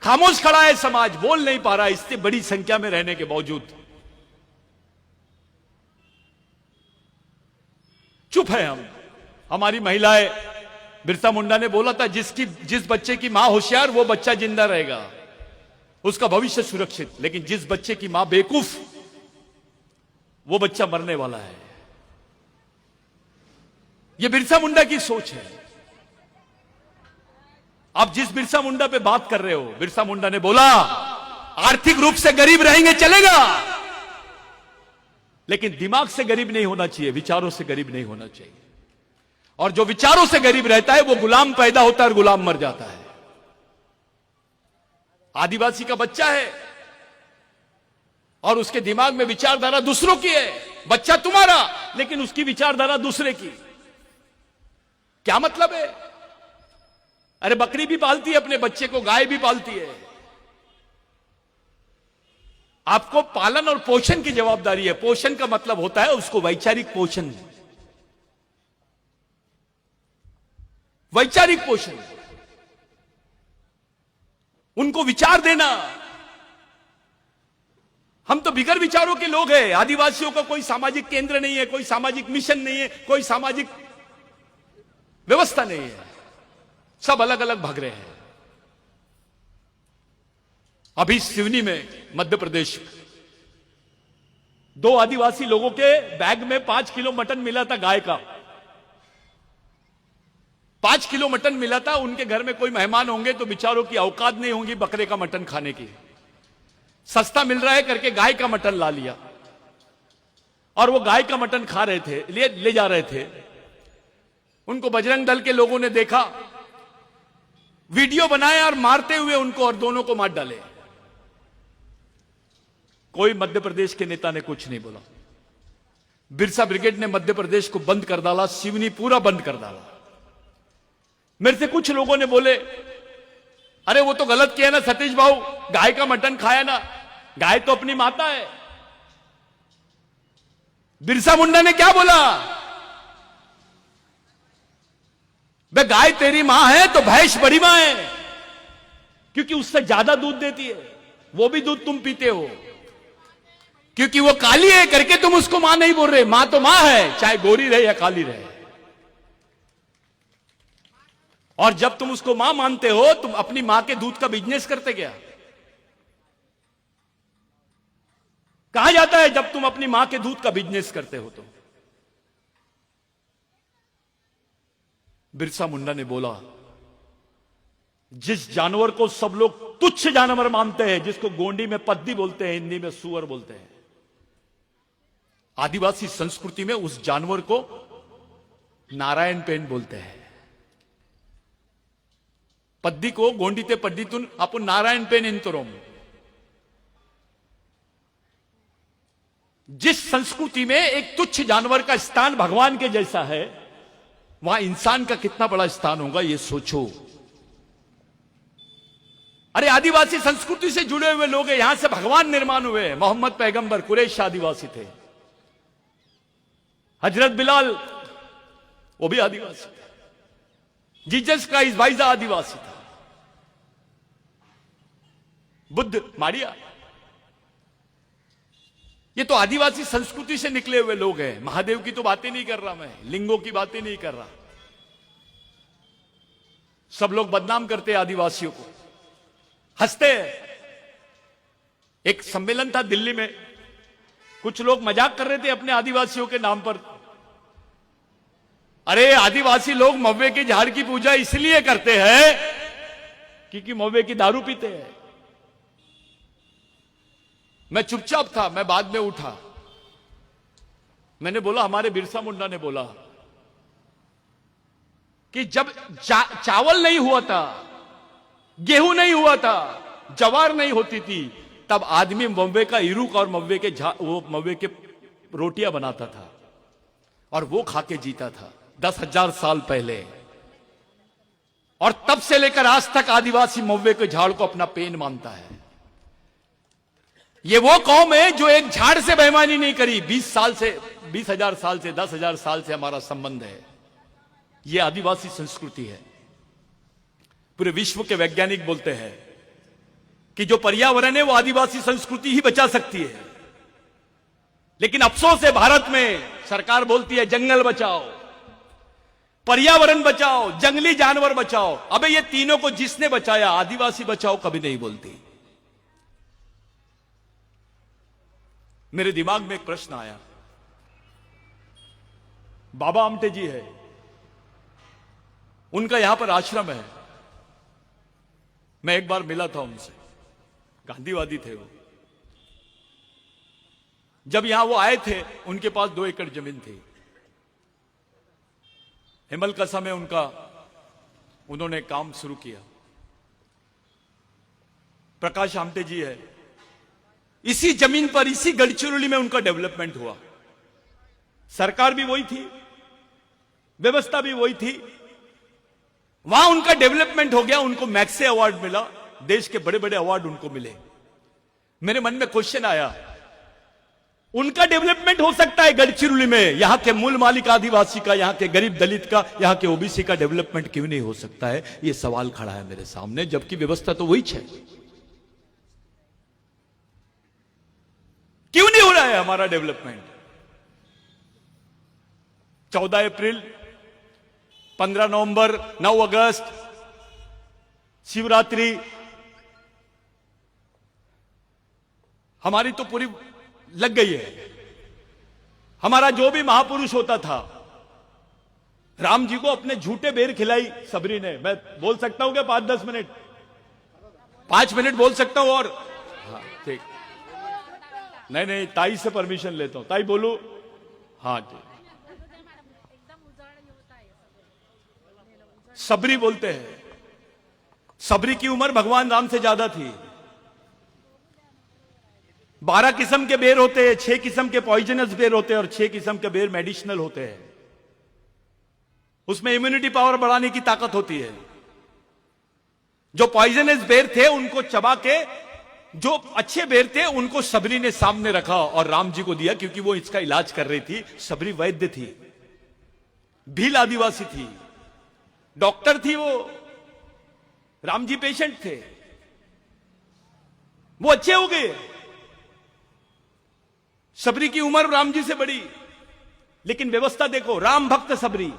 खामोश खड़ा है समाज, बोल नहीं पा रहा है, इससे बड़ी संख्या में रहने के बावजूद चुप है हम। हमारी महिलाएं, बिरसा मुंडा ने बोला था, जिस बच्चे की मां होशियार वो बच्चा जिंदा रहेगा, उसका भविष्य सुरक्षित। लेकिन जिस बच्चे की मां बेवकूफ, वो बच्चा मरने वाला है। यह बिरसा मुंडा की सोच है। आप जिस बिरसा मुंडा पे बात कर रहे हो, बिरसा मुंडा ने बोला आर्थिक रूप से गरीब रहेंगे चलेगा, लेकिन दिमाग से गरीब नहीं होना चाहिए, विचारों से गरीब नहीं होना चाहिए। और जो विचारों से गरीब रहता है वो गुलाम पैदा होता है और गुलाम मर जाता है। आदिवासी का बच्चा है और उसके दिमाग में विचारधारा दूसरों की है। बच्चा तुम्हारा, लेकिन उसकी विचारधारा दूसरे की। क्या मतलब है? अरे बकरी भी पालती है अपने बच्चे को, गाय भी पालती है। आपको पालन और पोषण की जवाबदारी है। पोषण का मतलब होता है उसको वैचारिक पोषण, वैचारिक पोषण, उनको विचार देना। हम तो बिगर विचारों के लोग हैं। आदिवासियों का कोई सामाजिक केंद्र नहीं है, कोई सामाजिक मिशन नहीं है, कोई सामाजिक व्यवस्था नहीं है, सब अलग अलग भाग रहे हैं। अभी सिवनी में मध्य प्रदेश, 2 आदिवासी लोगों के बैग में 5 किलो मटन मिला था, गाय का 5 किलो मटन मिला था। उनके घर में कोई मेहमान होंगे तो बेचारों की औकात नहीं होंगी बकरे का मटन खाने की, सस्ता मिल रहा है करके गाय का मटन ला लिया और वो गाय का मटन खा रहे थे, ले जा रहे थे। उनको बजरंग दल के लोगों ने देखा, वीडियो बनाया और मारते हुए उनको और दोनों को मार डाले। कोई मध्य प्रदेश के नेता ने कुछ नहीं बोला। बिरसा ब्रिगेड ने मध्य प्रदेश को बंद कर डाला, सिवनी पूरा बंद कर डाला। मेरे से कुछ लोगों ने बोले, अरे वो तो गलत किया ना सतीश भाऊ, गाय का मटन खाया ना, गाय तो अपनी माता है। बिरसा मुंडा ने क्या बोला, बे गाय तेरी मां है तो भैंस बड़ी मां है, क्योंकि उससे ज्यादा दूध देती है, वो भी दूध तुम पीते हो, क्योंकि वो काली है करके तुम उसको मां नहीं बोल रहे। मां तो मां है, चाहे गोरी रहे या काली रहे। और जब तुम उसको मां मानते हो, तुम अपनी मां के दूध का बिजनेस करते क्या? कहा जाता है जब तुम अपनी मां के दूध का बिजनेस करते हो तो। बिरसा मुंडा ने बोला, जिस जानवर को सब लोग तुच्छ जानवर मानते हैं, जिसको गोंडी में पद्दी बोलते हैं, हिंदी में सुअर बोलते हैं, आदिवासी संस्कृति में उस जानवर को नारायण पेन बोलते हैं। पद्दी को गोंडीते पद्दीतून आपण नारायण पेन इंतरोम। जिस संस्कृति में एक तुच्छ जानवर का स्थान भगवान के जैसा है, वहां इंसान का कितना बड़ा स्थान होगा ये सोचो। अरे आदिवासी संस्कृति से जुड़े हुए लोग हैं, यहां से भगवान निर्माण हुए। मोहम्मद पैगंबर कुरैश आदिवासी थे, हजरत बिलाल वो भी आदिवासी थे, जीसस क्राइस्ट वाइजा आदिवासी था, बुद्ध मारिया, ये तो आदिवासी संस्कृति से निकले हुए लोग हैं। महादेव की तो बातें नहीं कर रहा मैं, लिंगों की बातें नहीं कर रहा। सब लोग बदनाम करते हैं आदिवासियों को, हंसते हैं। एक सम्मेलन था दिल्ली में, कुछ लोग मजाक कर रहे थे अपने आदिवासियों के नाम पर। अरे आदिवासी लोग मव्वे के झाड़ की पूजा इसलिए करते हैं क्योंकि मव्वे की दारू पीते हैं। मैं चुपचाप था, मैं बाद में उठा, मैंने बोला, हमारे बिरसा मुंडा ने बोला कि जब चावल नहीं हुआ था, गेहूं नहीं हुआ था, जवार नहीं होती थी, तब आदमी मव्वे का इरुक और मव्वे के रोटियां बनाता था और वो खा के जीता था 10,000 साल पहले। और तब से लेकर आज तक आदिवासी मव्वे के झाड़ को अपना पेन मानता है। ये वो कौम है जो एक झाड़ से बेईमानी नहीं करी। 20,000 साल से 10,000 साल से हमारा संबंध है। ये आदिवासी संस्कृति है। पूरे विश्व के वैज्ञानिक बोलते हैं कि जो पर्यावरण है वो आदिवासी संस्कृति ही बचा सकती है। लेकिन अफसोस है, भारत में सरकार बोलती है जंगल बचाओ, पर्यावरण बचाओ, जंगली जानवर बचाओ। अबे ये तीनों को जिसने बचाया, आदिवासी बचाओ कभी नहीं बोलती। मेरे दिमाग में एक प्रश्न आया, बाबा आमटे जी है, उनका यहां पर आश्रम है। मैं एक बार मिला था उनसे, गांधीवादी थे वो। जब यहां वो आए थे, उनके पास 2 एकड़ जमीन थी। हिमलकसा में उन्होंने काम शुरू किया। प्रकाश आमटे जी है, इसी जमीन पर, इसी गढ़चिरौली में उनका डेवलपमेंट हुआ। सरकार भी वही थी, व्यवस्था भी वही थी, वहां उनका डेवलपमेंट हो गया। उनको मैक्से अवार्ड मिला, देश के बड़े बड़े अवार्ड उनको मिले। मेरे मन में क्वेश्चन आया, उनका डेवलपमेंट हो सकता है गढ़चिरौली में, यहां के मूल मालिक आदिवासी का, यहां के गरीब दलित का, यहां के ओबीसी का डेवलपमेंट क्यों नहीं हो सकता है? यह सवाल खड़ा है मेरे सामने, जबकि व्यवस्था तो वही है। हो रहा है हमारा डेवलपमेंट। 14 अप्रैल, 15 नवंबर, 9 अगस्त, शिवरात्रि, हमारी तो पूरी लग गई है। हमारा जो भी महापुरुष होता था, राम जी को अपने झूठे बेर खिलाई सबरी ने। मैं बोल सकता हूं क्या 5-10 मिनट? 5 मिनट बोल सकता हूं और हाँ ठीक। नहीं, ताई से परमिशन लेता हूं। ताई बोलू? हाँ ठीक। सबरी बोलते हैं। सबरी की उम्र भगवान राम से ज्यादा थी। 12 किस्म के बेर होते हैं, 6 किस्म के पॉइजनस बेर होते हैं और 6 किस्म के बेर मेडिसिनल होते हैं। उसमें इम्यूनिटी पावर बढ़ाने की ताकत होती है। जो पॉइजनस बेर थे उनको चबा के, जो अच्छे बेर थे उनको सबरी ने सामने रखा और राम जी को दिया, क्योंकि वो इसका इलाज कर रही थी। सबरी वैद्य थी, भील आदिवासी थी, डॉक्टर थी वो। राम जी पेशेंट थे, वो अच्छे हो गए। सबरी की उम्र राम जी से बड़ी, लेकिन व्यवस्था देखो। राम भक्त सबरी,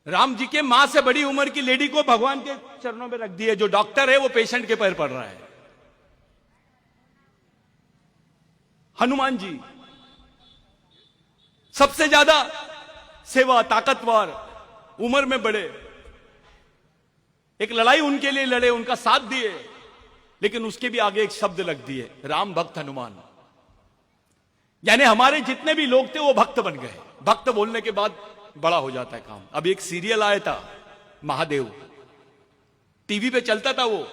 राम जी के मां से बड़ी उम्र की लेडी को भगवान के चरणों में रख दिए। जो डॉक्टर है वो पेशेंट के पैर पड़ रहा है। हनुमान जी सबसे ज्यादा सेवा, ताकतवर, उम्र में बड़े। एक लड़ाई उनके लिए लड़े, उनका साथ दिए, लेकिन उसके भी आगे एक शब्द लग दिए, राम भक्त हनुमान। यानी हमारे जितने भी लोग थे वो भक्त बन गए। भक्त बोलने के बाद बड़ा हो जाता है काम। अब एक सीरियल आया था महादेव, टीवी पे चलता था वो,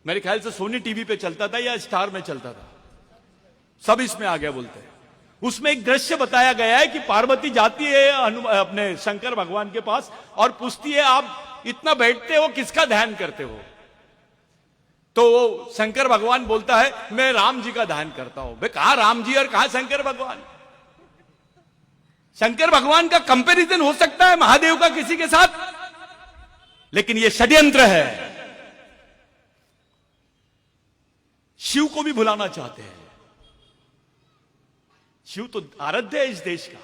मेरे ख्याल से सोनी टीवी पे चलता था या स्टार में चलता था, सब इसमें आ गया बोलते हैं। उसमें एक दृश्य बताया गया है कि पार्वती जाती है अपने शंकर भगवान के पास और पूछती है, आप इतना बैठते हो, किसका ध्यान करते हो? तो शंकर भगवान बोलता है, मैं राम जी का ध्यान करता हूं। भाई कहां राम जी और कहां शंकर भगवान? शंकर भगवान का कंपैरिजन हो सकता है महादेव का किसी के साथ, लेकिन यह षड्यंत्र है। शिव को भी भुलाना चाहते हैं। शिव तो आराध्य है इस देश का।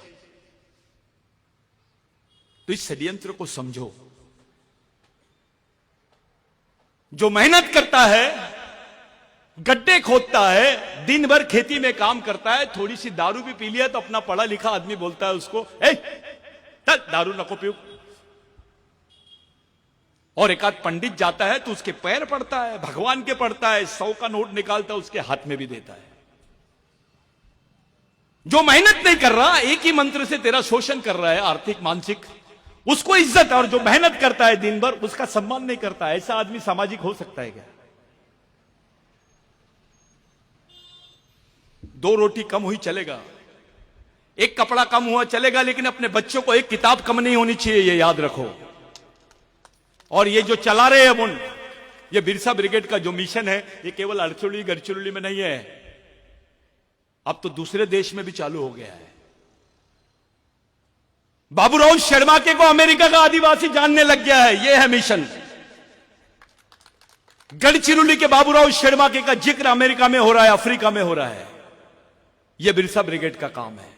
तो इस षड्यंत्र को समझो। जो मेहनत करता है, गड्ढे खोदता है, दिन भर खेती में काम करता है, थोड़ी सी दारू भी पी लिया तो अपना पढ़ा लिखा आदमी बोलता है उसको, चल दारू नको पियो। और एक आध पंडित जाता है तो उसके पैर पड़ता है, भगवान के पड़ता है, 100 का नोट निकालता है उसके हाथ में भी देता है। जो मेहनत नहीं कर रहा, एक ही मंत्र से तेरा शोषण कर रहा है, आर्थिक मानसिक, उसको इज्जत। और जो मेहनत करता है दिन भर, उसका सम्मान नहीं करता। ऐसा आदमी सामाजिक हो सकता है क्या? 2 रोटी कम हुई चलेगा, एक कपड़ा कम हुआ चलेगा, लेकिन अपने बच्चों को एक किताब कम नहीं होनी चाहिए, ये याद रखो। और ये जो चला रहे हैं अब ये बिरसा ब्रिगेड का जो मिशन है, ये केवल अड़चुली गढ़चिरौली में नहीं है, अब तो दूसरे देश में भी चालू हो गया है। बाबूराव शर्माके को अमेरिका का आदिवासी जानने लग गया है। यह है मिशन। गढ़चिरौली के बाबूराव शर्माके का जिक्र अमेरिका में हो रहा है, अफ्रीका में हो रहा है। यह बिरसा ब्रिगेड का काम है।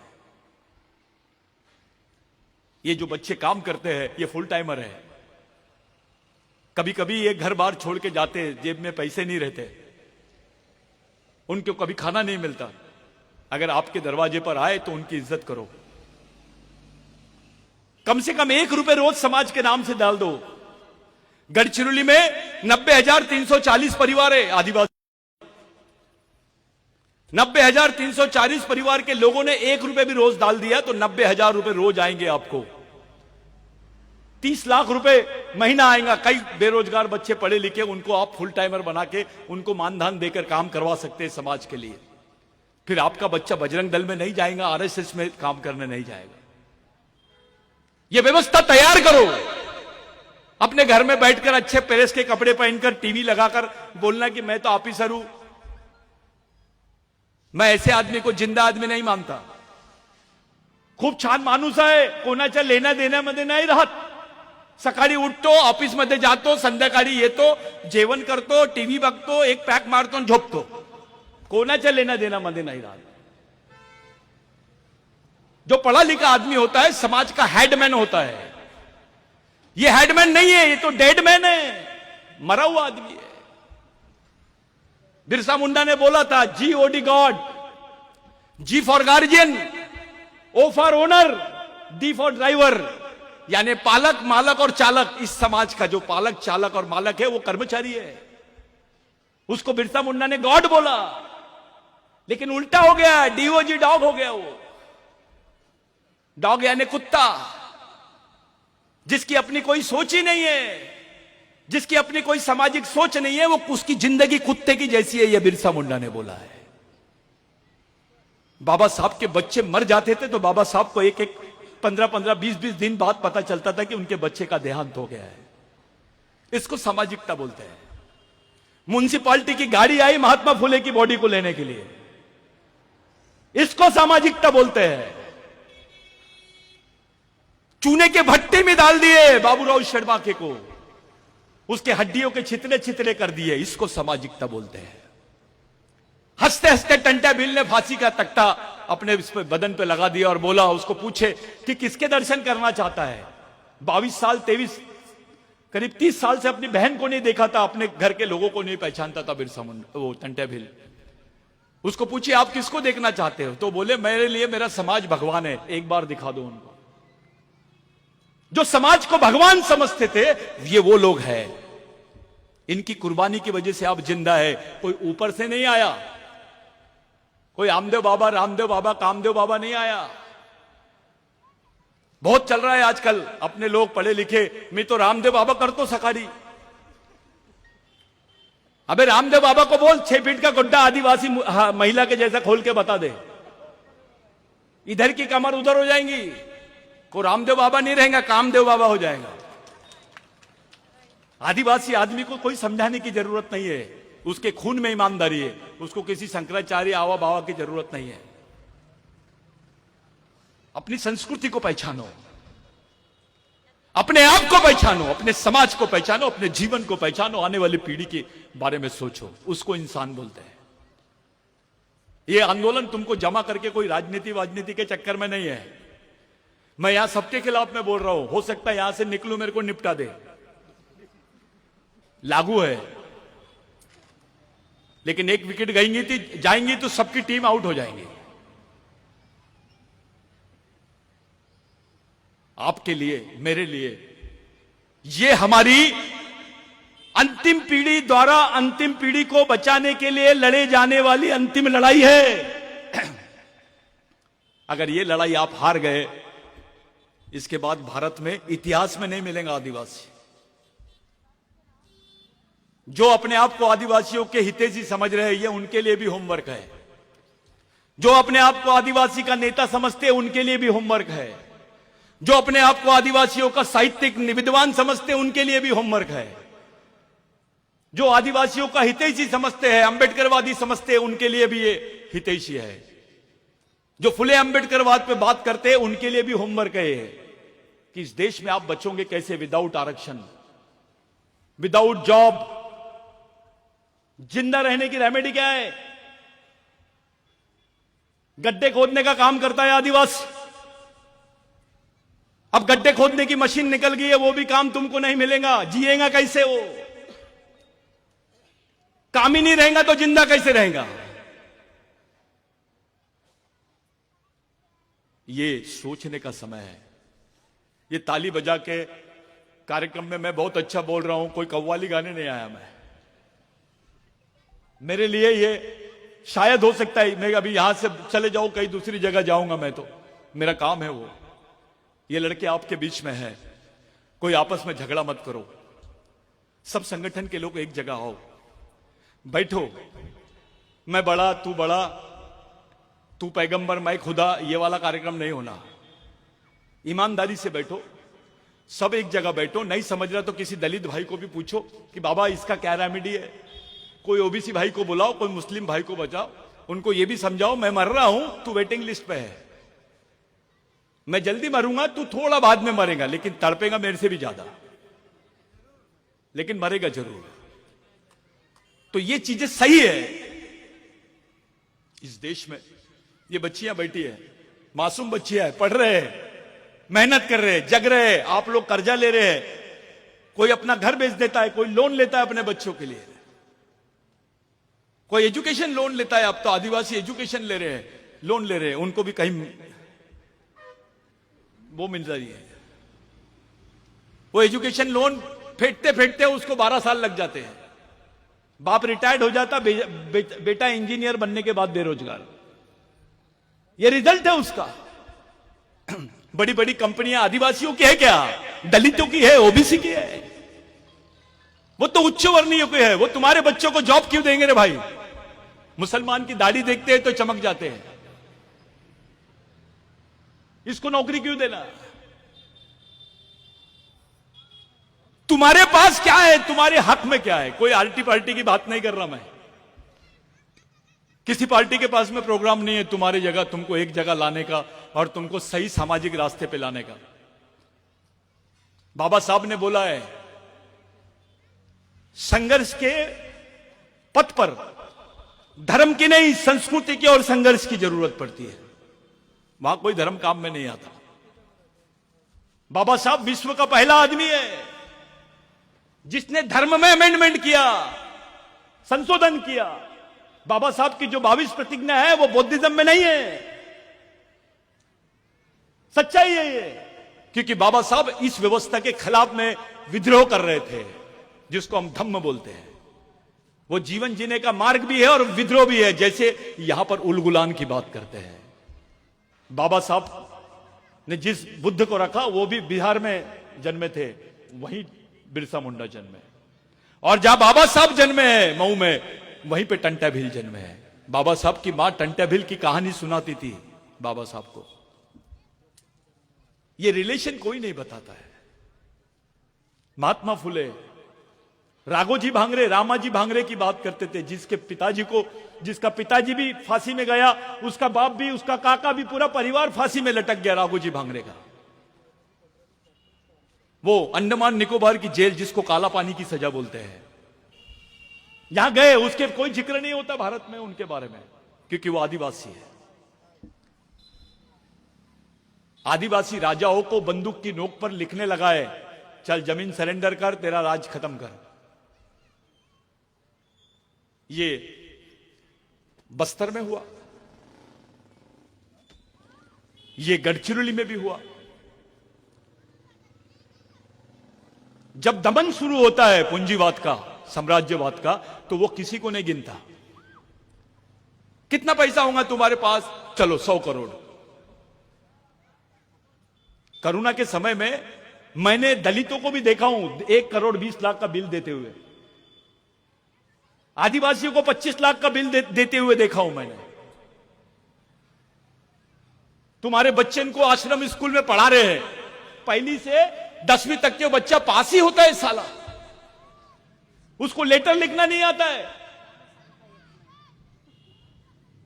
ये जो बच्चे काम करते हैं, ये फुल टाइमर है। कभी कभी ये घर बार छोड़ के जाते हैं, जेब में पैसे नहीं रहते, उनको कभी खाना नहीं मिलता। अगर आपके दरवाजे पर आए तो उनकी इज्जत करो। कम से कम 1 रुपए रोज समाज के नाम से डाल दो। गढ़चिरौली में 90,340 परिवार है आदिवासी। 90,340 परिवार के लोगों ने 1 रुपए भी रोज डाल दिया तो 90,000 रुपए रोज आएंगे आपको। 30 लाख रुपए महीना आएगा। कई बेरोजगार बच्चे पढ़े लिखे, उनको आप फुल टाइमर बना के उनको मानधन देकर काम करवा सकते हैं समाज के लिए। फिर आपका बच्चा बजरंग दल में नहीं जाएगा, आरएसएस में काम करने नहीं जाएगा। यह व्यवस्था तैयार करो। अपने घर में बैठकर अच्छे प्रेस के कपड़े पहनकर टीवी लगाकर बोलना कि मैं तो ऑफिसर हूं। मैं ऐसे आदमी को जिंदा आदमी नहीं मानता। खूप छान माणूस आहे, कोणाच्या लेण्या देण्यामध्ये नाही राहत। सकाळी उठतो, ऑफिस मध्ये जातो, संध्याकाळी येतो, जेवण करतो, टीव्ही बघतो, एक पॅक मारतो आणि झोपतो। कोणाच्या लेना देना मध्ये नाही राहत. जो पढ़ा लिखा आदमी होता है समाज का हेडमैन होता है. ये हेडमैन नहीं है, ये तो डेडमैन है, मरा हुआ आदमी है. बिरसा मुंडा ने बोला था GOD God, G for guardian, O for owner, D for driver. यानी पालक, मालक और चालक. इस समाज का जो पालक, चालक और मालक है वो कर्मचारी है. उसको बिरसा मुंडा ने गॉड बोला, लेकिन उल्टा हो गया, DOG डॉग हो गया. वो डॉग यानी कुत्ता, जिसकी अपनी कोई सोच ही नहीं है, जिसकी अपनी कोई सामाजिक सोच नहीं है, वो उसकी जिंदगी कुत्ते की जैसी है. यह बिरसा मुंडा ने बोला है. बाबा साहब के बच्चे मर जाते थे तो बाबा साहब को एक 15-15, 20-20 दिन बाद पता चलता था कि उनके बच्चे का देहांत हो गया है. इसको सामाजिकता बोलते हैं. म्युनिसिपालिटी की गाड़ी आई महात्मा फुले की बॉडी को लेने के लिए, इसको सामाजिकता बोलते हैं. चूने के भट्टे में डाल दिए बाबूराव शर्माके को, उसके हड्डियों के छितरे छितरे कर दिए, इसको सामाजिकता बोलते हैं. हंसते हंसते टंटा भील ने फांसी का तख्ता अपने इस पे बदन पे लगा दिया और बोला, उसको पूछे कि किसके दर्शन करना चाहता है. 22 साल 23 करीब 30 साल से अपनी बहन को नहीं देखा था, अपने घर के लोगों को नहीं पहचानता था बिरसा मुंडा, वो टंटा भील. उसको पूछिए आप किसको देखना चाहते हो, तो बोले मेरे लिए मेरा समाज भगवान है, एक बार दिखा दो उनको. जो समाज को भगवान समझते थे ये वो लोग हैं. इनकी कुर्बानी की वजह से आप जिंदा है. कोई ऊपर से नहीं आया, कोई आमदेव बाबा, रामदेव बाबा, कामदेव बाबा नहीं आया. बहुत चल रहा है आजकल, अपने लोग पढ़े लिखे, मैं तो रामदेव बाबा कर तो सकारी. अबे रामदेव बाबा को बोल 6 फीट का गुड्डा आदिवासी महिला के जैसा खोल के बता दे, इधर की कमर उधर हो जाएंगी. को रामदेव बाबा नहीं रहेगा, कामदेव बाबा हो जाएगा. आदिवासी आदमी को कोई समझाने की जरूरत नहीं है, उसके खून में ईमानदारी है. उसको किसी शंकराचार्य आवा बावा की जरूरत नहीं है. अपनी संस्कृति को पहचानो, अपने आप को पहचानो, अपने समाज को पहचानो, अपने जीवन को पहचानो, आने वाली पीढ़ी के बारे में सोचो. उसको इंसान बोलते हैं. यह आंदोलन तुमको जमा करके कोई राजनीति के चक्कर में नहीं है. मैं यहां सबके खिलाफ में बोल रहा हूं. हो सकता है यहां से निकलूं, मेरे को निपटा दे, लागू है. लेकिन एक विकेट जाएंगी तो सबकी टीम आउट हो जाएंगी. आपके लिए, मेरे लिए, ये हमारी अंतिम पीढ़ी द्वारा अंतिम पीढ़ी को बचाने के लिए लड़े जाने वाली अंतिम लड़ाई है. अगर ये लड़ाई आप हार गए, इसके बाद भारत में इतिहास में नहीं मिलेगा आदिवासी. जो अपने आप को आदिवासियों के हितैषी समझ रहे हैं, ये उनके लिए भी होमवर्क है. जो अपने आप को आदिवासी का नेता समझते हैं, उनके लिए भी होमवर्क है. जो अपने आप को आदिवासियों का साहित्यिक विद्वान समझते हैं, उनके लिए भी होमवर्क है. जो आदिवासियों का हितैषी समझते हैं, अंबेडकरवादी समझते हैं, उनके लिए भी ये हितैषी है. जो फुले अंबेडकरवाद पे बात करते हैं, उनके लिए भी होमवर्क है कि इस देश में आप बचोगे कैसे विदाउट आरक्षण, विदाउट जॉब. जिंदा रहने की रेमेडी क्या है? गड्ढे खोदने का काम करता है आदिवासी. अब गड्ढे खोदने की मशीन निकल गई है, वो भी काम तुमको नहीं मिलेगा. जिएगा कैसे? वो काम ही नहीं रहेगा तो जिंदा कैसे रहेगा? ये सोचने का समय है. ये ताली बजा के कार्यक्रम में मैं बहुत अच्छा बोल रहा हूं, कोई कव्वाली गाने नहीं आया. मेरे लिए ये शायद हो सकता है मैं अभी यहां से चले जाऊं, कहीं दूसरी जगह जाऊंगा, मैं तो मेरा काम है वो. ये लड़के आपके बीच में है, कोई आपस में झगड़ा मत करो. सब संगठन के लोग एक जगह आओ, बैठो. मैं बड़ा, तू पैगंबर, मैं खुदा, ये वाला कार्यक्रम नहीं होना. ईमानदारी से बैठो, सब एक जगह बैठो. नहीं समझ रहा तो किसी दलित भाई को भी पूछो कि बाबा इसका क्या रेमेडी है. कोई ओबीसी भाई को बुलाओ, कोई मुस्लिम भाई को बचाओ, उनको ये भी समझाओ मैं मर रहा हूं, तू वेटिंग लिस्ट पे है. मैं जल्दी मरूंगा, तू थोड़ा बाद में मरेगा, लेकिन तड़पेगा मेरे से भी ज्यादा, लेकिन मरेगा जरूर. तो ये चीजें सही है. इस देश में ये बच्चियां बैठी है, मासूम बच्चियां है, पढ़ रहे हैं, मेहनत कर रहे हैं, जग रहे हैं, आप लोग कर्जा ले रहे हैं, कोई अपना घर बेच देता है, कोई लोन लेता है अपने बच्चों के लिए, कोई एजुकेशन लोन लेता है। अब तो आदिवासी एजुकेशन ले रहे हैं, लोन ले रहे हैं, उनको भी कहीं वो मिल रही है। वो एजुकेशन लोन फेंकते फेंकते उसको 12 साल लग जाते हैं। बाप रिटायर्ड हो जाता, बेटा इंजीनियर बनने के बाद बेरोजगार। ये रिजल्ट है उसका। बड़ी बड़ी कंपनियां आदिवासियों की है क्या? दलितों की है, ओबीसी की है। वो तो उच्च वर्णीय के है। वो तुम्हारे बच्चों को जॉब क्यों देंगे रे भाई? मुसलमान की दाढ़ी देखते हैं तो चमक जाते हैं, इसको नौकरी क्यों देना? तुम्हारे पास क्या है? तुम्हारे हक में क्या है? कोई आरटी पार्टी की बात नहीं कर रहा मैं। किसी पार्टी के पास में प्रोग्राम नहीं है तुम्हारी जगह, तुमको एक जगह लाने का और तुमको सही सामाजिक रास्ते पे लाने का। बाबा साहब ने बोला है, संघर्ष के पथ पर धर्म की नहीं, संस्कृति की और संघर्ष की जरूरत पड़ती है। वहां कोई धर्म काम में नहीं आता। बाबा साहब विश्व का पहला आदमी है जिसने धर्म में अमेंडमेंट किया, संशोधन किया। बाबा साहब की जो 22 प्रतिज्ञा है वो बौद्धिज्म में नहीं है। सच्चाई है ये, क्योंकि बाबा साहब इस व्यवस्था के खिलाफ में विद्रोह कर रहे थे, जिसको हम धम्म बोलते हैं। वो जीवन जीने का मार्ग भी है और विद्रोह भी है, जैसे यहां पर उलगुलान की बात करते हैं। बाबा साहब ने जिस बुद्ध को रखा वो भी बिहार में जन्मे थे, वहीं बिरसा मुंडा जन्मे। और जहां बाबा साहब जन्मे हैं मऊ में, वहीं पे टंटा भील जन्मे है। बाबा साहब की मां टंटा भील की कहानी सुनाती थी बाबा साहब को। ये रिलेशन कोई नहीं बताता है। महात्मा फुले, राघोजी भांगरे, रामाजी भांगरे की बात करते थे, जिसका पिताजी भी फांसी में गया, उसका बाप भी, उसका काका भी, पूरा परिवार फांसी में लटक गया राघोजी भांगरे का। वो अंडमान निकोबार की जेल, जिसको काला पानी की सजा बोलते हैं, यहां गए, उसके कोई जिक्र नहीं होता भारत में उनके बारे में, क्योंकि वो आदिवासी है। आदिवासी राजाओं को बंदूक की नोक पर लिखने लगा है, चल जमीन सरेंडर कर, तेरा राज खत्म कर। ये बस्तर में हुआ, ये गढ़चिरौली में भी हुआ। जब दमन शुरू होता है पूंजीवाद का, साम्राज्यवाद का, तो वो किसी को नहीं गिनता। कितना पैसा होगा तुम्हारे पास? चलो 100 करोड़। करुणा के समय में मैंने दलितों को भी देखा हूं 1 करोड़ 20 लाख का बिल देते हुए। आदिवासियों को 25 लाख का बिल देते हुए देखा हूं मैंने। तुम्हारे बच्चे को आश्रम स्कूल में पढ़ा रहे हैं, पहली से 10वीं तक के बच्चा पास ही होता है साला, उसको लेटर लिखना नहीं आता है।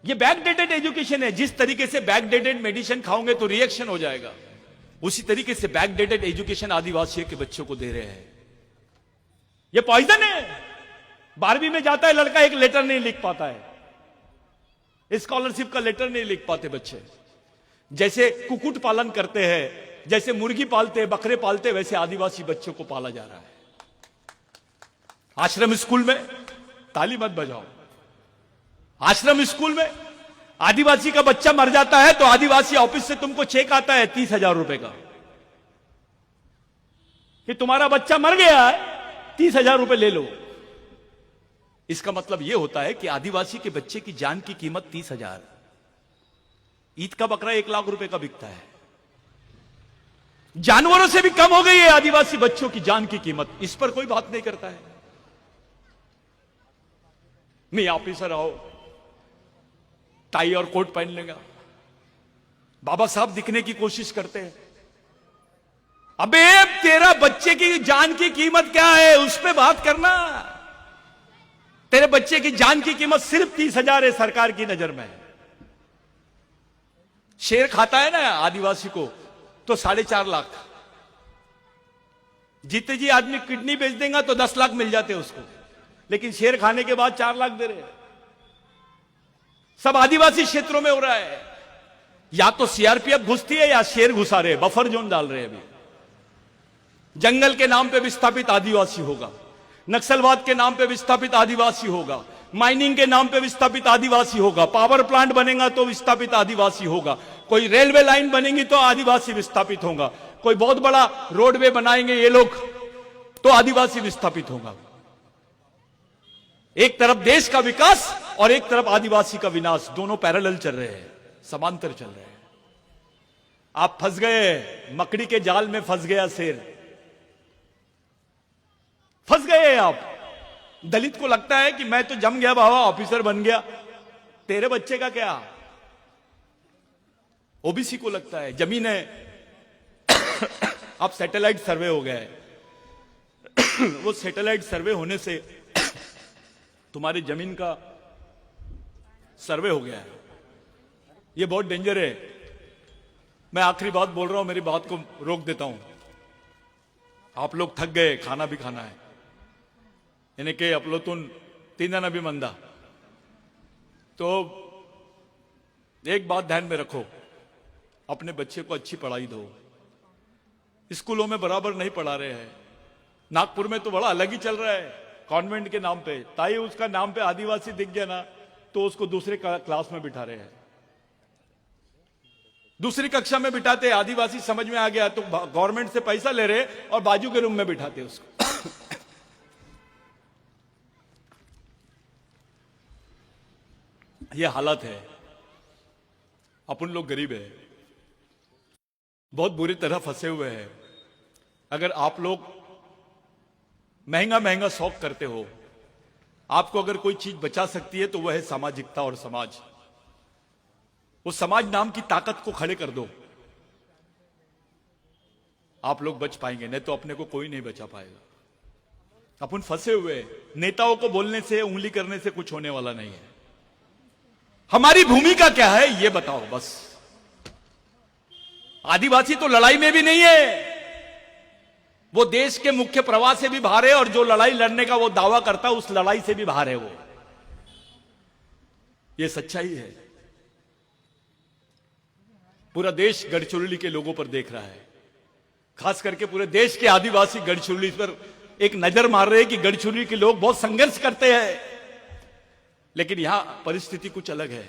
ये बैकडेटेड एजुकेशन है। जिस तरीके से बैकडेटेड मेडिसिन खाओगे तो रिएक्शन हो जाएगा, उसी तरीके से बैकडेटेड एजुकेशन आदिवासियों के बच्चों को दे रहे हैं। ये पॉइजन है। 12वीं में जाता है लड़का, एक लेटर नहीं लिख पाता है, स्कॉलरशिप का लेटर नहीं लिख पाते बच्चे। जैसे कुक्कुट पालन करते हैं, जैसे मुर्गी पालते हैं, बकरे पालते हैं, वैसे आदिवासी बच्चों को पाला जा रहा है। आश्रम स्कूल में ताली मत बजाओ। आश्रम स्कूल में आदिवासी का बच्चा मर जाता है तो आदिवासी ऑफिस से तुमको चेक आता है 30,000 रुपए का, कि तुम्हारा बच्चा मर गया है, 30,000 रुपए ले लो। इसका मतलब यह होता है कि आदिवासी के बच्चे की जान की कीमत 30,000। ईद का बकरा 1 लाख रुपए का बिकता है। जानवरों से भी कम हो गई है आदिवासी बच्चों की जान की कीमत। इस पर कोई बात नहीं करता है। मैं ऑफिसर आओ, टाई और कोट पहन लेगा, बाबा साहब दिखने की कोशिश करते हैं। अबे तेरा बच्चे की जान की कीमत क्या है, उस पे बात करना। तेरे बच्चे की जान की कीमत सिर्फ 30,000 है सरकार की नजर में। शेर खाता है ना आदिवासी को तो 4.5 लाख। जीते जी आदमी किडनी बेच देगा तो 10 लाख मिल जाते उसको, लेकिन शेर खाने के बाद 4 लाख दे रहे। सब आदिवासी क्षेत्रों में हो रहा है। या तो सीआरपीएफ घुसती है या शेर घुसा रहे, बफर जोन डाल रहे हैं अभी। जंगल के नाम पे विस्थापित आदिवासी होगा, नक्सलवाद के नाम पे विस्थापित आदिवासी होगा, माइनिंग के नाम पे विस्थापित आदिवासी होगा, पावर प्लांट बनेगा तो विस्थापित आदिवासी होगा, कोई रेलवे लाइन बनेगी तो आदिवासी विस्थापित होगा, कोई बहुत बड़ा रोडवे बनाएंगे ये लोग तो आदिवासी विस्थापित होगा। एक तरफ देश का विकास और एक तरफ आदिवासी का विनाश, दोनों पैरेलल चल रहे हैं, समांतर चल रहे हैं। आप फंस गए, मकड़ी के जाल में फंस गया शेर, फंस गए आप। दलित को लगता है कि मैं तो जम गया बाबा, ऑफिसर बन गया, तेरे बच्चे का क्या। ओबीसी को लगता है जमीन है अब सैटेलाइट सर्वे हो गया है वो सैटेलाइट सर्वे होने से तुम्हारी जमीन का सर्वे हो गया है, ये बहुत डेंजर है। मैं आखिरी बात बोल रहा हूं, मेरी बात को रोक देता हूं। आप लोग थक गए, खाना भी खाना है, यानी कि अपलोतून तीन भी मंदा। तो एक बात ध्यान में रखो, अपने बच्चे को अच्छी पढ़ाई दो। स्कूलों में बराबर नहीं पढ़ा रहे हैं, नागपुर में तो बड़ा अलग ही चल रहा है, कॉन्वेंट के नाम पे। ताई उसका नाम पे आदिवासी दिख गया ना तो उसको दूसरे क्लास में बिठा रहे हैं, दूसरी कक्षा में बिठाते। आदिवासी समझ में आ गया तो गवर्नमेंट से पैसा ले रहे और बाजू के रूम में बिठाते उसको यह हालत है। अपन लोग गरीब है, बहुत बुरी तरह फंसे हुए हैं। अगर आप लोग महंगा महंगा शौक करते हो, आपको अगर कोई चीज बचा सकती है तो वह है सामाजिकता और समाज। वो समाज नाम की ताकत को खड़े कर दो, आप लोग बच पाएंगे, नहीं तो अपने को कोई नहीं बचा पाएगा। अपन फंसे हुए, नेताओं को बोलने से, उंगली करने से कुछ होने वाला नहीं है। हमारी भूमिका क्या है ये बताओ बस। आदिवासी तो लड़ाई में भी नहीं है, वो देश के मुख्य प्रवाह से भी बाहर है, और जो लड़ाई लड़ने का वो दावा करता है उस लड़ाई से भी बाहर है वो। ये सच्चाई है। पूरा देश गढ़चिरौली के लोगों पर देख रहा है, खास करके पूरे देश के आदिवासी गढ़चिरौली पर एक नजर मार रहे हैं कि गढ़चिरौली के लोग बहुत संघर्ष करते हैं, लेकिन यहां परिस्थिति कुछ अलग है।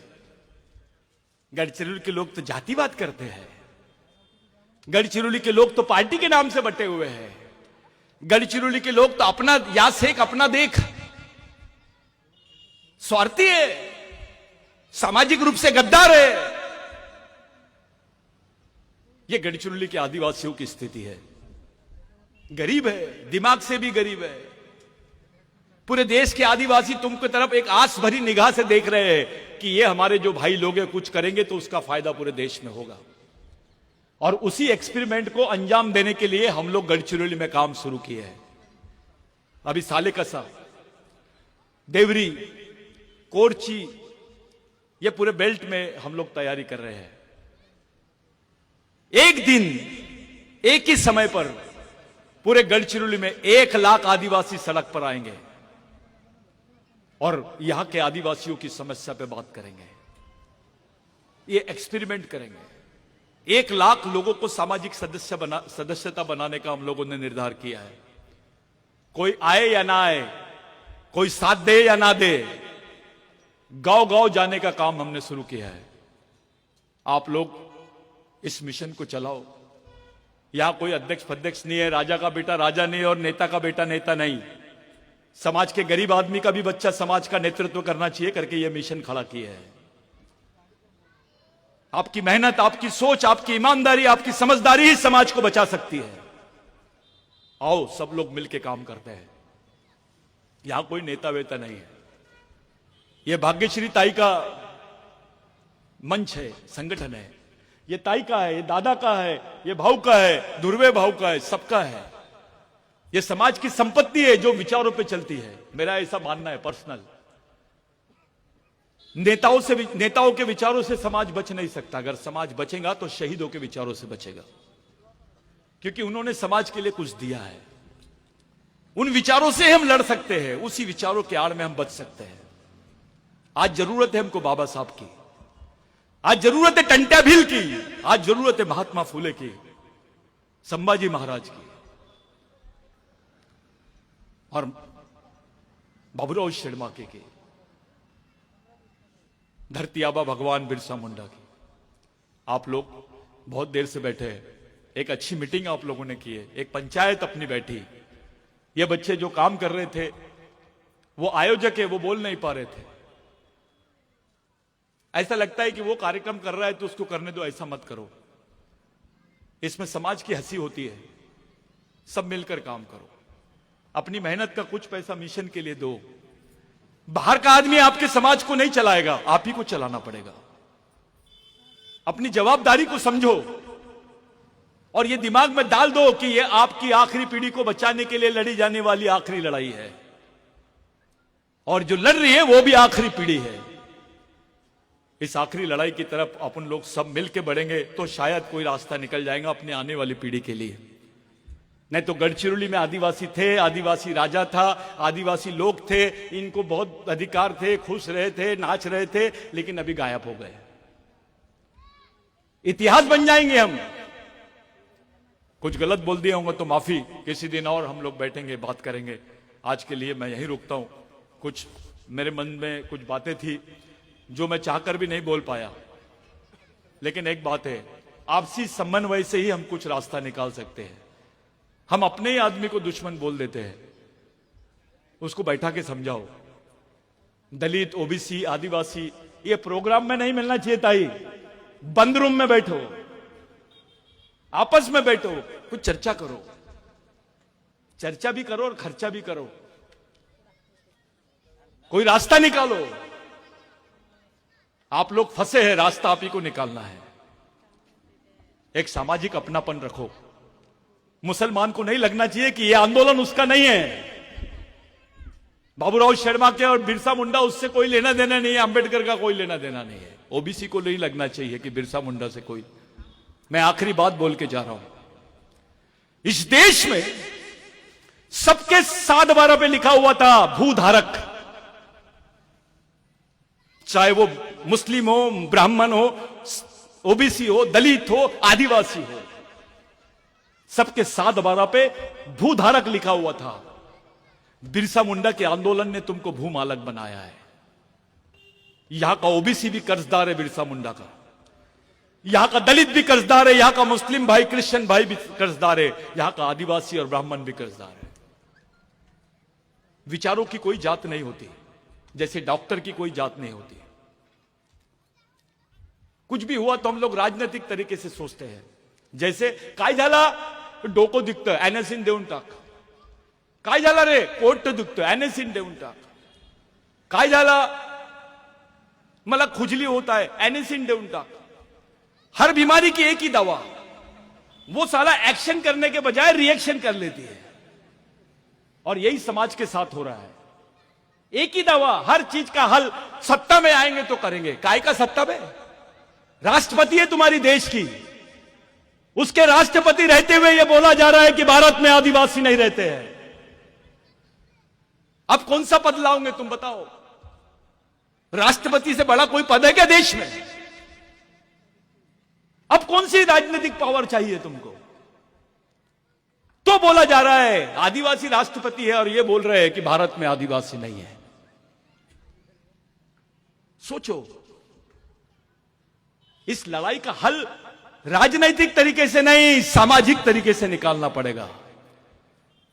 गढ़चिरौली के लोग तो जातिवाद करते हैं, गढ़चिरौली के लोग तो पार्टी के नाम से बटे हुए हैं, गढ़चिरौली के लोग तो अपना या सेक अपना देख, स्वार्थी है, सामाजिक रूप से गद्दार है। यह गढ़चिरौली के आदिवासियों की स्थिति है। गरीब है, दिमाग से भी गरीब है। पूरे देश के आदिवासी तुमकी तरफ एक आस भरी निगाह से देख रहे हैं कि ये हमारे जो भाई लोग हैं कुछ करेंगे तो उसका फायदा पूरे देश में होगा। और उसी एक्सपेरिमेंट को अंजाम देने के लिए हम लोग गढ़चिरौली में काम शुरू किए हैं। अभी सालेकसा, देवरी, कोरची, ये पूरे बेल्ट में हम लोग तैयारी कर रहे हैं। एक दिन एक ही समय पर पूरे गढ़चिरौली में 1 लाख आदिवासी सड़क पर आएंगे और यहां के आदिवासियों की समस्या पे बात करेंगे, ये एक्सपेरिमेंट करेंगे। 1 लाख लोगों को सामाजिक सदस्यता बनाने का हम लोगों ने निर्धार किया है। कोई आए या ना आए, कोई साथ दे या ना दे, गांव गांव जाने का काम हमने शुरू किया है। आप लोग इस मिशन को चलाओ। यहां कोई अध्यक्ष फध्यक्ष नहीं है, राजा का बेटा राजा नहीं और नेता का बेटा नेता नहीं। समाज के गरीब आदमी का भी बच्चा समाज का नेतृत्व करना चाहिए करके यह मिशन खड़ा किया है। आपकी मेहनत, आपकी सोच, आपकी ईमानदारी, आपकी समझदारी ही समाज को बचा सकती है। आओ सब लोग मिलकर काम करते हैं। यहां कोई नेता वेता नहीं है। यह भाग्यश्री ताई का मंच है, संगठन है। ये ताई का है, ये दादा का है, ये भाऊ का है, दुर्वे भाऊ का है, सबका है। ये समाज की संपत्ति है जो विचारों पे चलती है। मेरा ऐसा मानना है पर्सनल। नेताओं के विचारों से समाज बच नहीं सकता। अगर समाज बचेगा तो शहीदों के विचारों से बचेगा, क्योंकि उन्होंने समाज के लिए कुछ दिया है। उन विचारों से हम लड़ सकते हैं, उसी विचारों के आड़ में हम बच सकते हैं। आज जरूरत है हमको बाबा साहब की, आज जरूरत है टंट्या भील की, आज जरूरत है महात्मा फुले की, संभाजी महाराज की और बाबूराव शेड़माके की, धरती आबा भगवान बिरसा मुंडा की। आप लोग बहुत देर से बैठे हैं, एक अच्छी मीटिंग आप लोगों ने की है, एक पंचायत अपनी बैठी। ये बच्चे जो काम कर रहे थे, वो आयोजक है, वो बोल नहीं पा रहे थे। ऐसा लगता है कि वो कार्यक्रम कर रहा है तो उसको करने दो, ऐसा मत करो। इसमें समाज की हंसी होती है, सब मिलकर काम करो, अपनी मेहनत का कुछ पैसा मिशन के लिए दो। बाहर का आदमी आपके समाज को नहीं चलाएगा, आप ही को चलाना पड़ेगा। अपनी जवाबदारी को समझो और ये दिमाग में डाल दो कि ये आपकी आखिरी पीढ़ी को बचाने के लिए लड़ी जाने वाली आखिरी लड़ाई है, और जो लड़ रही है वो भी आखिरी पीढ़ी है। इस आखिरी लड़ाई की तरफ अपन लोग सब मिलकर बढ़ेंगे तो शायद कोई रास्ता निकल जाएगा अपने आने वाली पीढ़ी के लिए। नहीं तो गढ़चिरौली में आदिवासी थे, आदिवासी राजा था, आदिवासी लोग थे, इनको बहुत अधिकार थे, खुश रहे थे, नाच रहे थे, लेकिन अभी गायब हो गए। इतिहास बन जाएंगे हम। कुछ गलत बोल दिया होगा तो माफी, किसी दिन और हम लोग बैठेंगे, बात करेंगे। आज के लिए मैं यहीं रुकता हूं। कुछ मेरे मन में कुछ बातें थी जो मैं चाहकर भी नहीं बोल पाया, लेकिन एक बात है, आपसी समन्वय से ही हम कुछ रास्ता निकाल सकते हैं। हम अपने ही आदमी को दुश्मन बोल देते हैं, उसको बैठा के समझाओ। दलित, ओबीसी, आदिवासी, ये प्रोग्राम में नहीं मिलना चाहिए ताई। बंद रूम में बैठो, आपस में बैठो, कुछ चर्चा करो, चर्चा भी करो और खर्चा भी करो, कोई रास्ता निकालो। आप लोग फंसे हैं, रास्ता आप ही को निकालना है। एक सामाजिक अपनापन रखो। मुसलमान को नहीं लगना चाहिए कि यह आंदोलन उसका नहीं है। बाबूराव शेड़माके और बिरसा मुंडा, उससे कोई लेना देना नहीं है, अंबेडकर का कोई लेना देना नहीं है। ओबीसी को नहीं लगना चाहिए कि बिरसा मुंडा से कोई। मैं आखिरी बात बोल के जा रहा हूं। इस देश में सबके 7/12 पे लिखा हुआ था भूधारक, चाहे वो मुस्लिम हो, ब्राह्मण हो, ओबीसी हो, दलित हो, आदिवासी हो, सबके 7/12 पे भूधारक लिखा हुआ था। बिरसा मुंडा के आंदोलन ने तुमको भूमालक बनाया है। यहां का ओबीसी भी कर्जदार है बिरसा मुंडा का, यहां का दलित भी कर्जदार है, यहां का मुस्लिम भाई, क्रिश्चियन भाई भी कर्जदार है, यहां का आदिवासी और ब्राह्मण भी कर्जदार है। विचारों की कोई जात नहीं होती, जैसे डॉक्टर की कोई जात नहीं होती। कुछ भी हुआ तो हम लोग राजनीतिक तरीके से सोचते हैं। जैसे काय झाला डोको दिखतं एनएसइन देऊन टाक, काय झाला रे पोट दुखतं एनएसइन देऊन टाक, काय झाला मला खुजली होता है एनएसइन देऊन टाक। हर बीमारी की एक ही दवा, वो साला एक्शन करने के बजाय रिएक्शन कर लेती है, और यही समाज के साथ हो रहा है। एक ही दवा, हर चीज का हल। सत्ता में आएंगे तो करेंगे, काय का सत्ता में? राष्ट्रपति है तुम्हारी देश की, उसके राष्ट्रपति रहते हुए यह बोला जा रहा है कि भारत में आदिवासी नहीं रहते हैं। अब कौन सा पद लाओगे तुम बताओ? राष्ट्रपति से बड़ा कोई पद है क्या देश में? अब कौन सी राजनीतिक पावर चाहिए तुमको? तो बोला जा रहा है आदिवासी राष्ट्रपति है, और ये बोल रहे हैं कि भारत में आदिवासी नहीं है। सोचो, इस लड़ाई का हल राजनीतिक तरीके से नहीं, सामाजिक तरीके से निकालना पड़ेगा।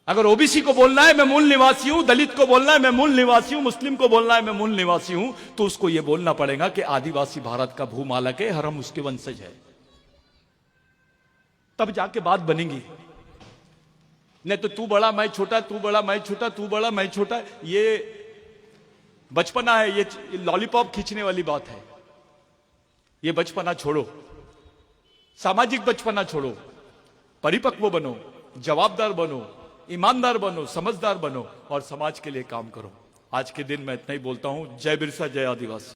अगर ओबीसी को बोलना है मैं मूल निवासी हूं, दलित को बोलना है मैं मूल निवासी हूं, मुस्लिम को बोलना है मैं मूल निवासी हूं, तो उसको यह बोलना पड़ेगा कि आदिवासी भारत का भूमालक है और हम उसके वंशज है। तब जाके बात बनेगी। नहीं तो तू बड़ा मैं छोटा, तू बड़ा मैं छोटा, तू बड़ा मैं छोटा, ये बचपना है, ये लॉलीपॉप खींचने वाली बात है। ये बचपना छोड़ो, सामाजिक बचपना छोड़ो, परिपक्व बनो, जवाबदार बनो, ईमानदार बनो, समझदार बनो और समाज के लिए काम करो। आज के दिन मैं इतना ही बोलता हूं। जय बिरसा, जय आदिवासी।